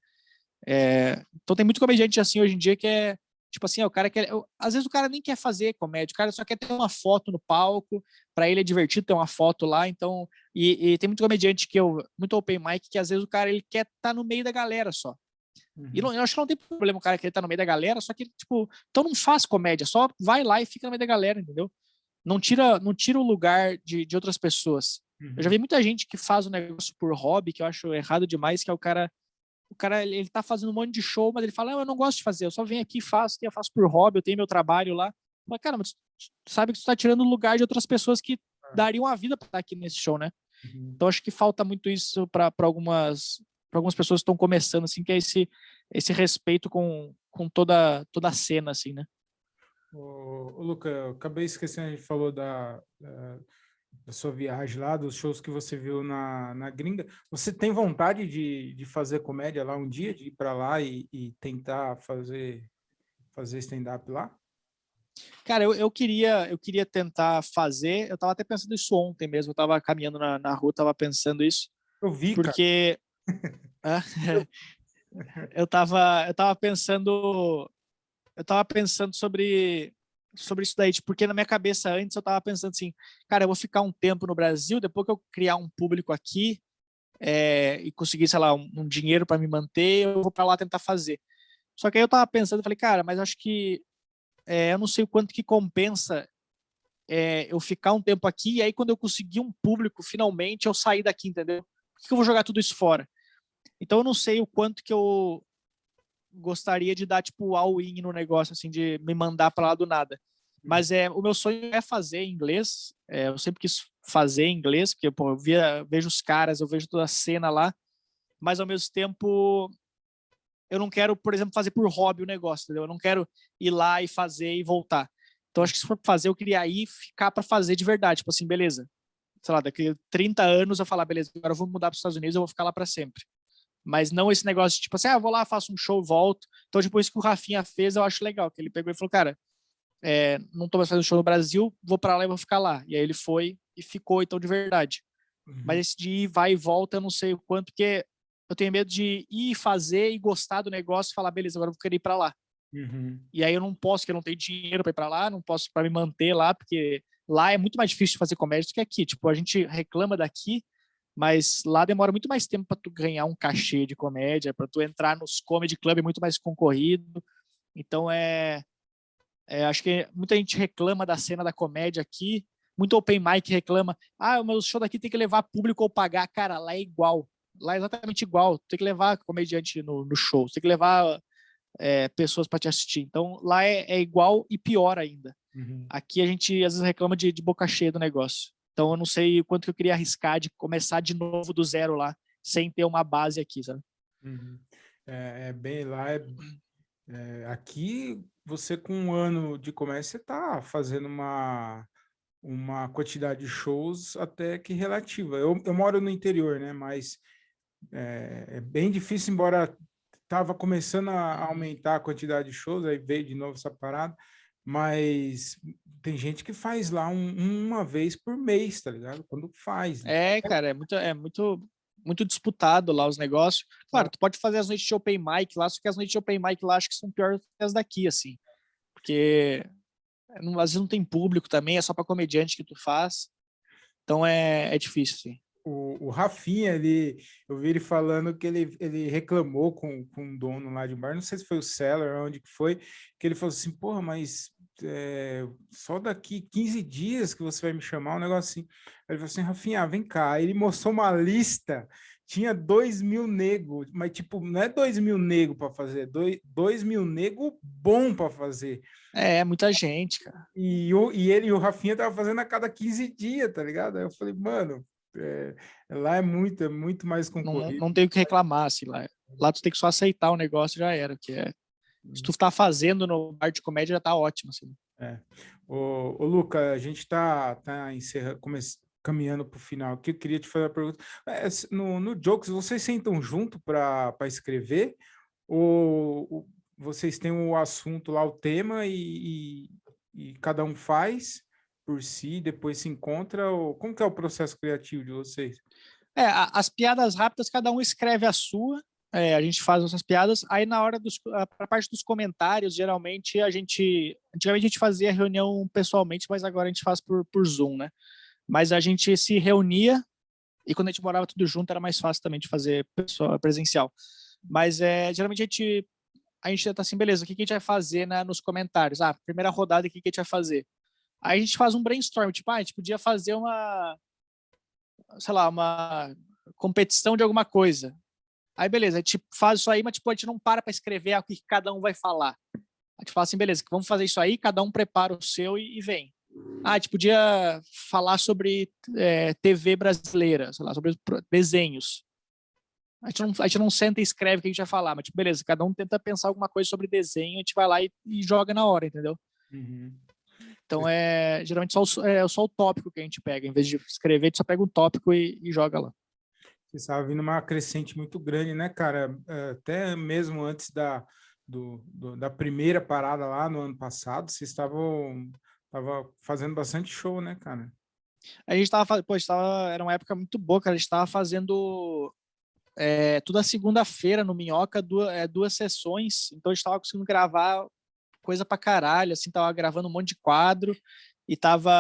Então tem muito comediante assim hoje em dia que é tipo assim, o cara quer, às vezes o cara nem quer fazer comédia, o cara só quer ter uma foto no palco, para ele é divertido ter uma foto lá, então e tem muito comediante muito open mic que às vezes o cara ele quer estar no meio da galera só. E eu acho que não tem problema o cara querer estar no meio da galera, só que tipo, então não faz comédia, só vai lá e fica no meio da galera, entendeu? Não tira o lugar de outras pessoas. Eu já vi muita gente que faz o negócio por hobby, que eu acho errado demais, que é o cara ele tá fazendo um monte de show, mas ele fala, eu não gosto de fazer, eu só venho aqui e faço por hobby, eu tenho meu trabalho lá. Mas, cara, mas tu sabe que tu tá tirando o lugar de outras pessoas que dariam a vida pra estar aqui nesse show, né? Então acho que falta muito isso para algumas pessoas que estão começando, assim, que é esse respeito com toda a cena, assim, né? Ô, Luca, eu acabei esquecendo, a gente falou da sua viagem lá, dos shows que você viu na gringa. Você tem vontade de fazer comédia lá um dia, de ir para lá e tentar fazer stand-up lá? Cara, eu queria tentar fazer, eu tava até pensando isso ontem mesmo, eu tava caminhando na rua, tava pensando isso, Eu vi, cara. porque eu tava pensando sobre isso daí, tipo, porque na minha cabeça antes eu tava pensando assim, cara, eu vou ficar um tempo no Brasil, depois que eu criar um público aqui e conseguir, sei lá, um dinheiro para me manter, eu vou para lá tentar fazer. Só que aí eu tava pensando, eu falei, cara, mas acho que eu não sei o quanto que compensa eu ficar um tempo aqui e aí quando eu conseguir um público, finalmente, eu sair daqui, entendeu? Por que eu vou jogar tudo isso fora? Então eu não sei o quanto que eu gostaria de dar, tipo, all-in no negócio, assim, de me mandar para lá do nada. Mas o meu sonho é fazer em inglês. Eu sempre quis fazer em inglês, porque pô, vejo os caras, eu vejo toda a cena lá, mas ao mesmo tempo eu não quero, por exemplo, fazer por hobby o negócio, entendeu? Eu não quero ir lá e fazer e voltar. Então acho que se for fazer, eu queria ir ficar para fazer de verdade, tipo assim, beleza. Sei lá, daqui a 30 anos eu falar, beleza, agora eu vou mudar para os Estados Unidos, eu vou ficar lá para sempre. Mas não esse negócio de tipo assim, eu vou lá, faço um show, volto. Então, tipo, isso que o Rafinha fez, eu acho legal, que ele pegou e falou, cara, não tô mais fazendo show no Brasil, vou para lá e vou ficar lá. E aí ele foi e ficou, então, de verdade. Mas esse de ir, vai e volta, eu não sei o quanto, porque eu tenho medo de ir fazer e gostar do negócio e falar, beleza, agora eu vou querer ir para lá. E aí eu não posso, porque eu não tenho dinheiro para ir para lá, não posso para me manter lá, porque lá é muito mais difícil de fazer comércio do que aqui. Tipo, a gente reclama daqui, mas lá demora muito mais tempo para tu ganhar um cachê de comédia, para tu entrar nos comedy club é muito mais concorrido. Então acho que muita gente reclama da cena da comédia aqui, muito open mic reclama, o meu show daqui tem que levar público ou pagar, cara, lá é igual. Lá é exatamente igual, tem que levar comediante no show, tem que levar pessoas para te assistir. Então lá é igual e pior ainda. Aqui a gente às vezes reclama de boca cheia do negócio. Então eu não sei o quanto que eu queria arriscar de começar de novo do zero lá, sem ter uma base aqui, sabe? Uhum. Bem lá, aqui você com um ano de comércio, você está fazendo uma quantidade de shows até que relativa. Eu moro no interior, né? Mas é bem difícil, embora estava começando a aumentar a quantidade de shows, aí veio de novo essa parada, mas tem gente que faz lá uma vez por mês, tá ligado? Quando faz, né? Cara, muito disputado lá os negócios. Claro, tu pode fazer as noites de open mic lá, só que as noites de open mic lá acho que são piores que as daqui, assim. Porque às vezes não tem público também, é só para comediante que tu faz. Então é difícil, assim. O Rafinha, eu vi ele falando que ele reclamou com o dono lá de um bar, não sei se foi o Cellar, onde que foi, que ele falou assim, porra, mas só daqui 15 dias que você vai me chamar, um negócio assim. Aí ele falou assim, Rafinha, vem cá. Aí ele mostrou uma lista, tinha 2.000 nego, mas tipo, não é 2.000 nego para fazer, 2.000 nego bom para fazer. Muita gente, cara. E ele e o Rafinha tava fazendo a cada 15 dias, tá ligado? Aí eu falei, mano, lá é muito mais concorrido. Não tem o que reclamar, assim, lá. Lá tu tem que só aceitar o negócio, já era. Se tu tá fazendo no bar de comédia, já tá ótimo, assim. Ô, Luca, a gente tá caminhando para o final aqui. Eu queria te fazer uma pergunta. No Jokes, vocês sentam junto para escrever? Ou vocês têm o assunto lá, o tema, e cada um faz por si, depois se encontra? Ou como que é o processo criativo de vocês? As piadas rápidas, cada um escreve a sua. A gente faz essas piadas. Aí, na hora a parte dos comentários, geralmente antigamente a gente fazia reunião pessoalmente, mas agora a gente faz por Zoom, né? Mas a gente se reunia e quando a gente morava tudo junto era mais fácil também de fazer presencial. Mas geralmente a gente tá assim, beleza, o que a gente vai fazer nos comentários? Primeira rodada, o que a gente vai fazer? Aí a gente faz um brainstorm, tipo, a gente podia fazer sei lá, uma competição de alguma coisa. Aí, beleza, a gente faz isso aí, mas tipo, a gente não para escrever o que cada um vai falar. A gente fala assim, beleza, vamos fazer isso aí, cada um prepara o seu e vem. A gente podia falar sobre TV brasileira, sei lá, sobre desenhos. A gente não senta e escreve o que a gente vai falar, mas tipo, beleza, cada um tenta pensar alguma coisa sobre desenho, a gente vai lá e joga na hora, entendeu? Uhum. Então, geralmente só o tópico que a gente pega. Em vez de escrever, a gente só pega o tópico e joga lá. Você estava vindo uma crescente muito grande, né, cara? Até mesmo antes da primeira parada lá no ano passado, vocês tava fazendo bastante show, né, cara? A gente era uma época muito boa, cara. A gente tava fazendo toda segunda-feira no Minhoca, duas sessões. Então a gente tava conseguindo gravar coisa pra caralho, assim, tava gravando um monte de quadro e tava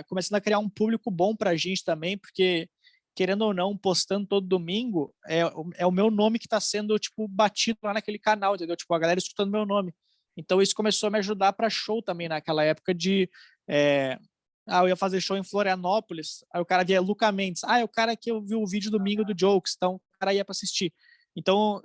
começando a criar um público bom pra gente também, porque, querendo ou não, postando todo domingo, é o meu nome que tá sendo, tipo, batido lá naquele canal, entendeu? Tipo, a galera escutando meu nome. Então isso começou a me ajudar pra show também naquela época de... eu ia fazer show em Florianópolis, aí o cara via Luca Mendes. É o cara que eu vi o vídeo domingo do Jokes, então o cara ia pra assistir. Então,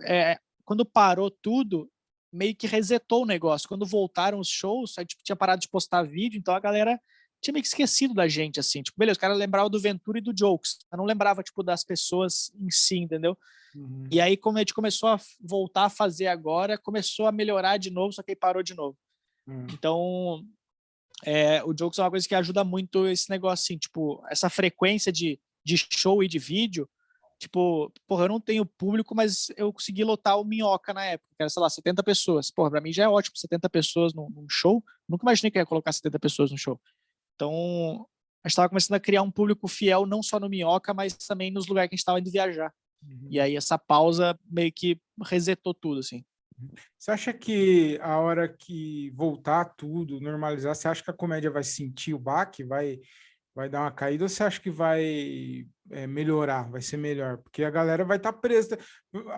quando parou tudo, meio que resetou o negócio. Quando voltaram os shows, a gente tinha parado de postar vídeo, então a galera tinha meio que esquecido da gente, assim. Tipo, beleza, o cara lembrava do Ventura e do Jokes, mas não lembrava, tipo, das pessoas em si, entendeu? Uhum. E aí, como a gente começou a voltar a fazer agora, começou a melhorar de novo, só que aí parou de novo. Então, o Jokes é uma coisa que ajuda muito esse negócio, assim, tipo, essa frequência de show e de vídeo. Tipo, porra, eu não tenho público, mas eu consegui lotar o Minhoca na época, que era, sei lá, 70 pessoas. Porra, pra mim já é ótimo, 70 pessoas num show. Nunca imaginei que ia colocar 70 pessoas no show. Então, a gente tava começando a criar um público fiel, não só no Minhoca, mas também nos lugares que a gente tava indo viajar. E aí essa pausa meio que resetou tudo, assim. Você acha que a hora que voltar tudo, normalizar, você acha que a comédia vai sentir o baque, vai dar uma caída, ou você acha que vai melhorar, vai ser melhor? Porque a galera vai estar presa.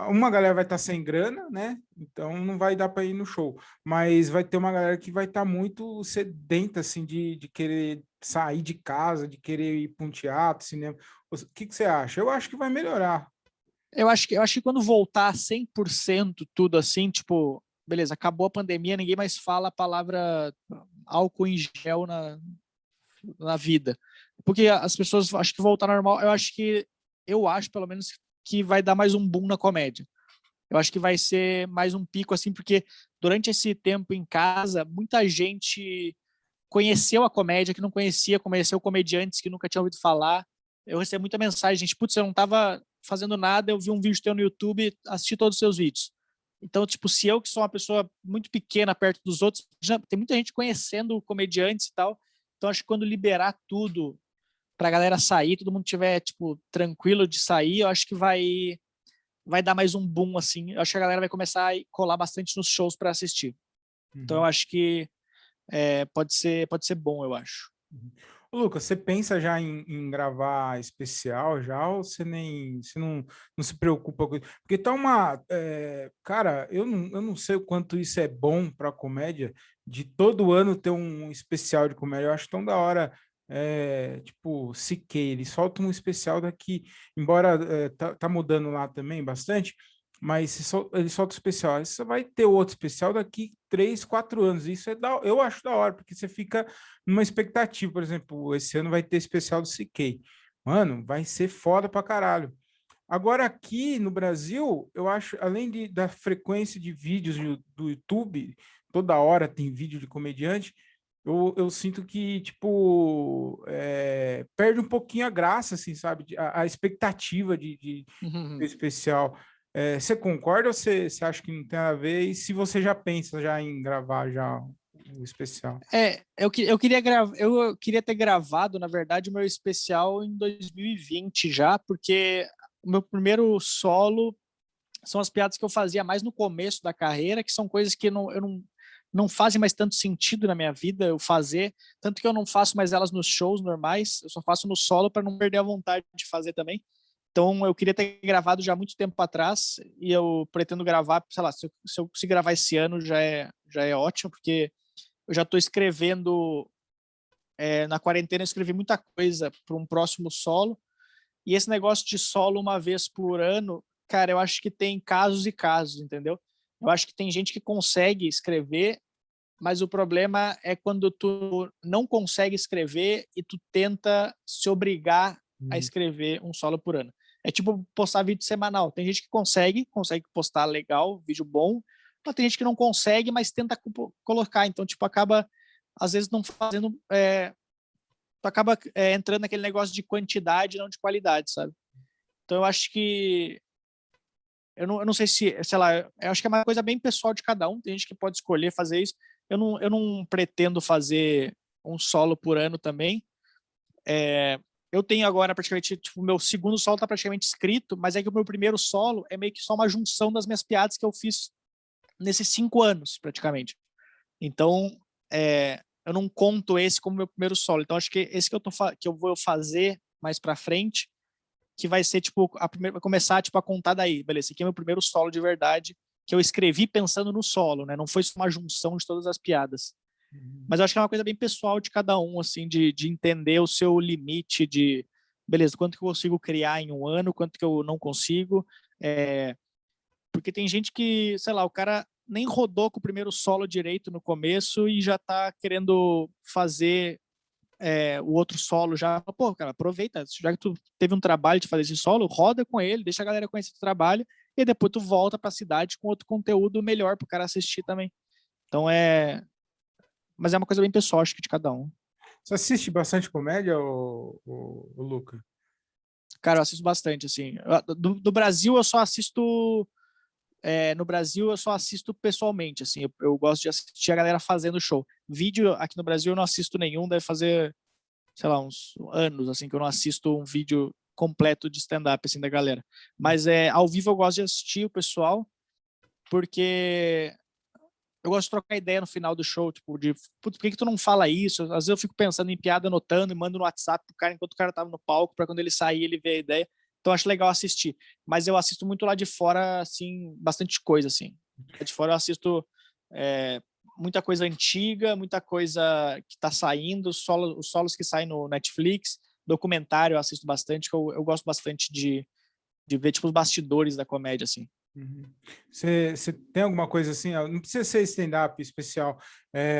Uma galera vai estar sem grana, né? Então não vai dar para ir no show. Mas vai ter uma galera que vai estar muito sedenta, assim, de querer sair de casa, de querer ir para um teatro, cinema. O que você acha? Eu acho que vai melhorar. Eu acho que quando voltar 100% tudo assim, tipo, beleza, acabou a pandemia, ninguém mais fala a palavra álcool em gel na vida. Porque as pessoas acho que voltar normal, eu acho pelo menos que vai dar mais um boom na comédia. Eu acho que vai ser mais um pico, assim, porque durante esse tempo em casa, muita gente conheceu a comédia, que não conhecia, conheceu comediantes que nunca tinham ouvido falar. Eu recebo muita mensagem, gente, putz, eu não estava fazendo nada, eu vi um vídeo teu no YouTube, assisti todos os seus vídeos. Então, tipo, se eu que sou uma pessoa muito pequena perto dos outros, já tem muita gente conhecendo comediantes e tal. Então, acho que quando liberar tudo pra galera sair, todo mundo tiver, tipo, tranquilo de sair, eu acho que vai dar mais um boom, assim. Eu acho que a galera vai começar a colar bastante nos shows para assistir. Então, eu Uhum. acho que pode ser bom, eu acho. Uhum. Ô, Lucas, você pensa já em gravar especial já, ou você não se preocupa com isso? Porque tá uma, cara, eu não sei o quanto isso é bom para comédia, de todo ano ter um especial de comédia. Eu acho tão da hora, tipo, CK, eles soltam um especial daqui, embora tá mudando lá também bastante, mas eles soltam especial. Aí você vai ter outro especial daqui 3, 4 anos. Isso eu acho da hora, porque você fica numa expectativa. Por exemplo, esse ano vai ter especial do CK. Mano, vai ser foda pra caralho. Agora, aqui no Brasil, eu acho, além da frequência de vídeos do YouTube, toda hora tem vídeo de comediante, eu sinto que, tipo, perde um pouquinho a graça, assim, sabe? A expectativa de Uhum. especial. Você concorda ou você acha que não tem nada a ver? E se você já pensa já em gravar já o especial? Eu queria ter gravado, na verdade, o meu especial em 2020 já, porque o meu primeiro solo são as piadas que eu fazia mais no começo da carreira, que são coisas que não fazem mais tanto sentido na minha vida eu fazer, tanto que eu não faço mais elas nos shows normais, eu só faço no solo para não perder a vontade de fazer também. Então eu queria ter gravado já há muito tempo atrás e eu pretendo gravar, sei lá, se eu conseguir gravar esse ano já é ótimo, porque eu já estou escrevendo, na quarentena eu escrevi muita coisa para um próximo solo, e esse negócio de solo uma vez por ano, cara, eu acho que tem casos e casos, entendeu? Eu acho que tem gente que consegue escrever, mas o problema é quando tu não consegue escrever e tu tenta se obrigar a Hum. escrever um solo por ano. É tipo postar vídeo semanal. Tem gente que consegue postar legal, vídeo bom, mas tem gente que não consegue, mas tenta colocar. Então, tipo, acaba, às vezes, não fazendo. Tu acaba entrando naquele negócio de quantidade, não de qualidade, sabe? Então, eu acho que eu não sei se, sei lá, eu acho que é uma coisa bem pessoal de cada um. Tem gente que pode escolher fazer isso. Eu não pretendo fazer um solo por ano também. Eu tenho agora praticamente, tipo, o meu segundo solo tá praticamente escrito, mas é que o meu primeiro solo é meio que só uma junção das minhas piadas que eu fiz nesses 5 anos, praticamente. Então, eu não conto esse como meu primeiro solo. Então, acho que esse que eu vou fazer mais pra frente, que vai ser, tipo, vai começar, tipo, a contar daí. Beleza, esse aqui é meu primeiro solo de verdade, que eu escrevi pensando no solo, né? Não foi só uma junção de todas as piadas. Uhum. Mas eu acho que é uma coisa bem pessoal de cada um, assim, de entender o seu limite de, beleza, quanto que eu consigo criar em um ano, quanto que eu não consigo. Porque tem gente que, sei lá, o cara nem rodou com o primeiro solo direito no começo e já tá querendo fazer o outro solo já. Pô, cara, aproveita, já que tu teve um trabalho de fazer esse solo, roda com ele, deixa a galera conhecer o trabalho e depois tu volta pra cidade com outro conteúdo melhor pro cara assistir também. Então mas é uma coisa bem pessoal, acho que de cada um. Você assiste bastante comédia, ô Luca? Cara, eu assisto bastante, assim. Do Brasil, eu só assisto. No Brasil, eu só assisto pessoalmente, assim. Eu gosto de assistir a galera fazendo show. Vídeo aqui no Brasil eu não assisto nenhum, deve fazer, sei lá, uns anos, assim, que eu não assisto um vídeo completo de stand-up, assim, da galera. Mas ao vivo eu gosto de assistir o pessoal, porque eu gosto de trocar ideia no final do show, tipo, putz, por que tu não fala isso? Às vezes eu fico pensando em piada, anotando e mando no WhatsApp pro cara enquanto o cara tava no palco, pra quando ele sair ele ver a ideia. Então eu acho legal assistir. Mas eu assisto muito lá de fora, assim, bastante coisa, assim. Lá de fora eu assisto é, muita coisa antiga, muita coisa que tá saindo, os solos que saem no Netflix, documentário eu assisto bastante, que eu gosto bastante de ver, tipo, os bastidores da comédia, assim. Uhum. Você tem alguma coisa assim, não precisa ser stand-up especial,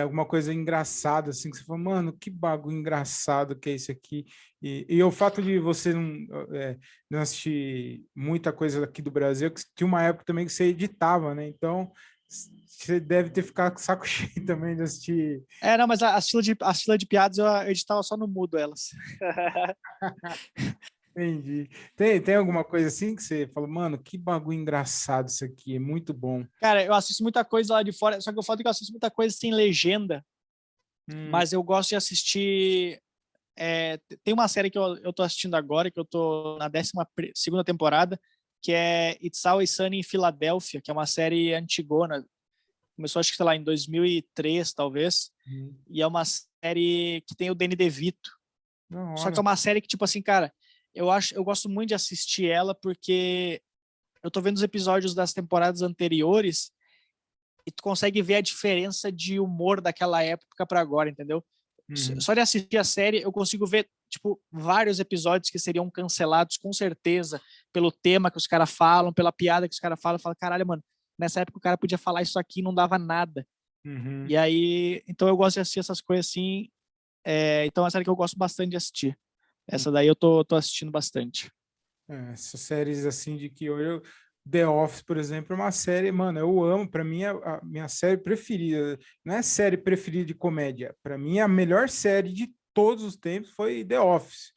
alguma coisa engraçada, assim, que você fala, mano, que bagulho engraçado que é isso aqui. E o fato de você não assistir muita coisa aqui do Brasil, que tinha uma época também que você editava, né? Então, você deve ter ficado com o saco cheio também de assistir. Não, mas as filas de piadas eu editava só no mudo elas. Entendi. Tem alguma coisa assim que você fala, mano, que bagulho engraçado isso aqui, é muito bom. Cara, eu assisto muita coisa lá de fora, só que eu falo que eu assisto muita coisa sem legenda, Hum, mas eu gosto de assistir. Tem uma série que eu tô assistindo agora, que eu tô na 12ª temporada, que é It's Always Sunny em Filadélfia, que é uma série antigona. Começou, acho que, sei lá, em 2003, talvez. hum, E é uma série que tem o Danny DeVito. da Só que é hora. uma série que, tipo assim, cara, eu gosto muito de assistir ela porque eu tô vendo os episódios das temporadas anteriores e tu consegue ver a diferença de humor daquela época para agora, entendeu? Uhum, Só de assistir a série eu consigo ver, tipo, vários episódios que seriam cancelados com certeza pelo tema que os caras falam, pela piada que os caras falam. Fala, caralho, mano, nessa época o cara podia falar isso aqui e não dava nada. uhum. E aí, então eu gosto de assistir essas coisas assim. Então é uma série que eu gosto bastante de assistir. Essa daí eu tô assistindo bastante. Essas séries assim de que eu The Office, por exemplo, é uma série, mano, eu amo, para mim é a minha série preferida. Não é série preferida de comédia, para mim a melhor série de todos os tempos foi The Office.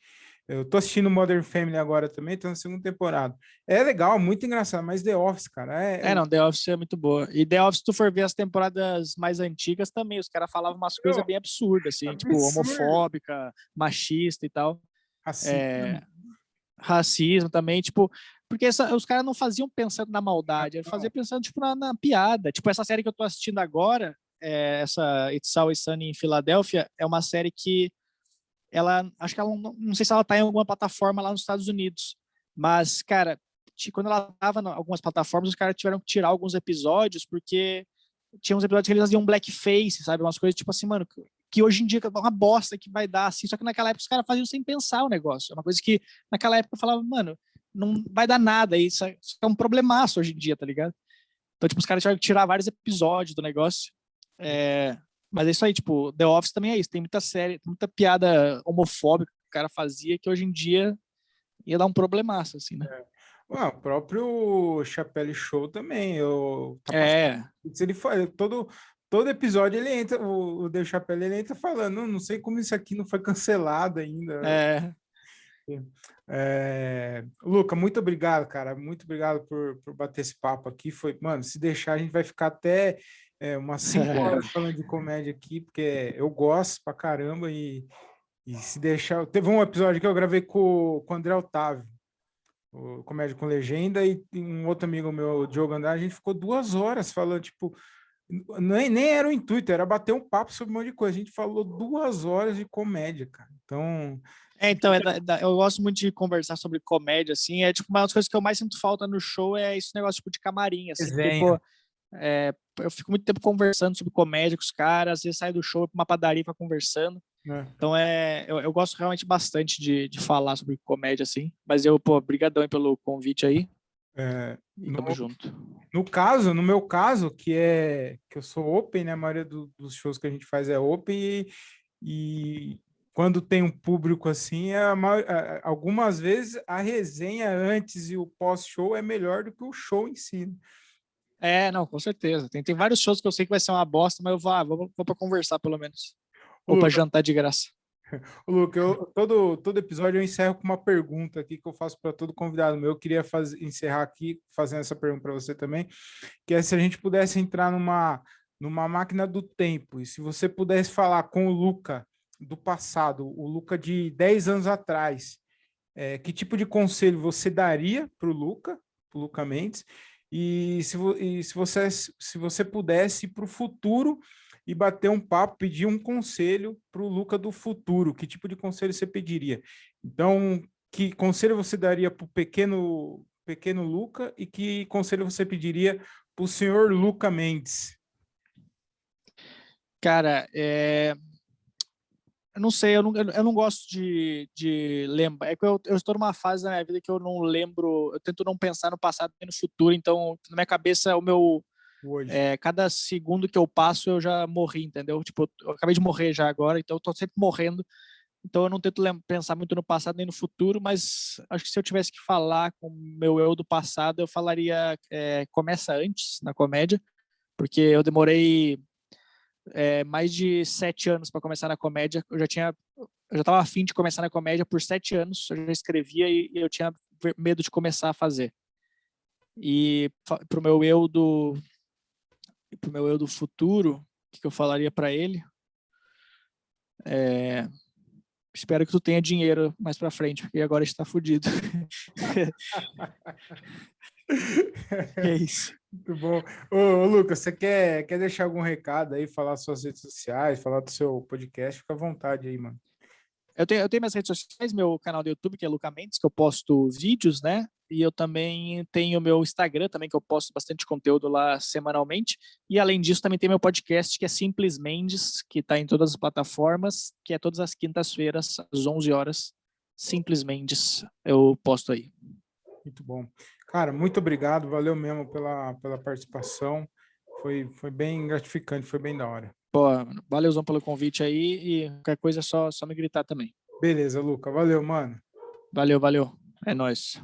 Eu tô assistindo Modern Family agora também, tô na segunda temporada. É legal, muito engraçado, mas The Office, cara, Não, The Office é muito boa. E The Office, se tu for ver as temporadas mais antigas também, os caras falavam umas coisas meu, bem absurdas, assim, tipo, absurdo. homofóbica, machista e tal. Racismo. É, racismo também, tipo, porque os caras não faziam pensando na maldade, eles faziam pensando, tipo, na piada. Tipo, essa série que eu tô assistindo agora, essa It's Always Sunny em Filadélfia, é uma série que acho que ela não sei se ela tá em alguma plataforma lá nos Estados Unidos, mas, cara, quando ela tava em algumas plataformas, os caras tiveram que tirar alguns episódios, porque tinha uns episódios que eles faziam blackface, sabe? Umas coisas tipo assim, mano, que hoje em dia é uma bosta que vai dar, assim, só que naquela época os caras faziam sem pensar o negócio. É uma coisa que naquela época eu falava, mano, não vai dar nada, isso é um problemaço hoje em dia, tá ligado? Então, tipo, os caras tiveram que tirar vários episódios do negócio. É, mas é isso aí, tipo, The Office também é isso. Tem muita série, muita piada homofóbica que o cara fazia que hoje em dia ia dar um problemaço, assim, né? O próprio Chappelle Show também, tá passando. É, Se ele faz, todo episódio ele entra, o Dave Chappelle ele entra falando, não sei como isso aqui não foi cancelado ainda. é, Luca, muito obrigado, cara. Muito obrigado por bater esse papo aqui. Foi, mano, se deixar, a gente vai ficar até umas 5 horas falando de comédia aqui, porque eu gosto pra caramba e se deixar. Teve um episódio que eu gravei com o André Otávio, o Comédia com Legenda, e um outro amigo meu, o Diogo André, a gente ficou 2 horas falando, tipo, nem era o intuito, era bater um papo sobre um monte de coisa. A gente falou 2 horas de comédia, cara. Então. então, eu gosto muito de conversar sobre comédia, assim, tipo, uma das coisas que eu mais sinto falta no show é esse negócio, tipo, de camarim, assim, porque, Resenha. pô, eu fico muito tempo conversando sobre comédia com os caras, às vezes saio do show pra uma padaria pra conversando, Né? então eu gosto realmente bastante de falar sobre comédia, assim, mas eu, pô, brigadão aí pelo convite aí, É, e no, tamo junto. no meu caso, que eu sou open, né? A maioria dos shows que a gente faz é open e quando tem um público assim, algumas vezes a resenha antes e o pós-show é melhor do que o show em si. Né? Não, com certeza, tem vários shows que eu sei que vai ser uma bosta, mas eu vou pra conversar, pelo menos, Ô, ou pra Luca, jantar de graça. Luca, todo episódio eu encerro com uma pergunta aqui que eu faço para todo convidado meu. Eu queria encerrar aqui fazendo essa pergunta para você também, que é se a gente pudesse entrar numa máquina do tempo e se você pudesse falar com o Luca do passado, o Luca de 10 anos atrás, que tipo de conselho você daria para o Luca Mendes, e se você pudesse ir para o futuro e bater um papo, pedir um conselho para o Luca do futuro, que tipo de conselho você pediria? Então, que conselho você daria para o pequeno Luca e que conselho você pediria para o senhor Luca Mendes? Cara, Eu não sei, eu não gosto de lembrar. É que eu estou numa fase da minha vida que eu não lembro, eu tento não pensar no passado e no futuro, então na minha cabeça Hoje. cada segundo que eu passo eu já morri, entendeu? Tipo, eu acabei de morrer já agora, então eu tô sempre morrendo. Então eu não tento pensar muito no passado nem no futuro, mas acho que se eu tivesse que falar com o meu eu do passado, eu falaria começa antes na comédia, porque eu demorei mais de 7 anos para começar na comédia. Eu já estava afim de começar na comédia por 7 anos. Eu já escrevia e eu tinha medo de começar a fazer. E pro meu eu do futuro, o que eu falaria para ele? Espero que tu tenha dinheiro mais para frente, porque agora está fudido. É isso. Muito bom. Ô, Lucas, você quer deixar algum recado aí, falar suas redes sociais, falar do seu podcast? Fica à vontade aí, mano. Eu tenho minhas redes sociais, meu canal do YouTube, que é Luca Mendes, que eu posto vídeos, né? E eu também tenho meu Instagram, também, que eu posto bastante conteúdo lá semanalmente. E além disso, também tem meu podcast, que é Simples Mendes, que está em todas as plataformas, que é todas as quintas-feiras, às 11 horas. Simples Mendes, eu posto aí. Muito bom. Cara, muito obrigado, valeu mesmo pela participação. Foi bem gratificante, foi bem da hora. Pô, valeuzão pelo convite aí e qualquer coisa é só me gritar também. Beleza, Luca, valeu, mano. Valeu, valeu. É nóis.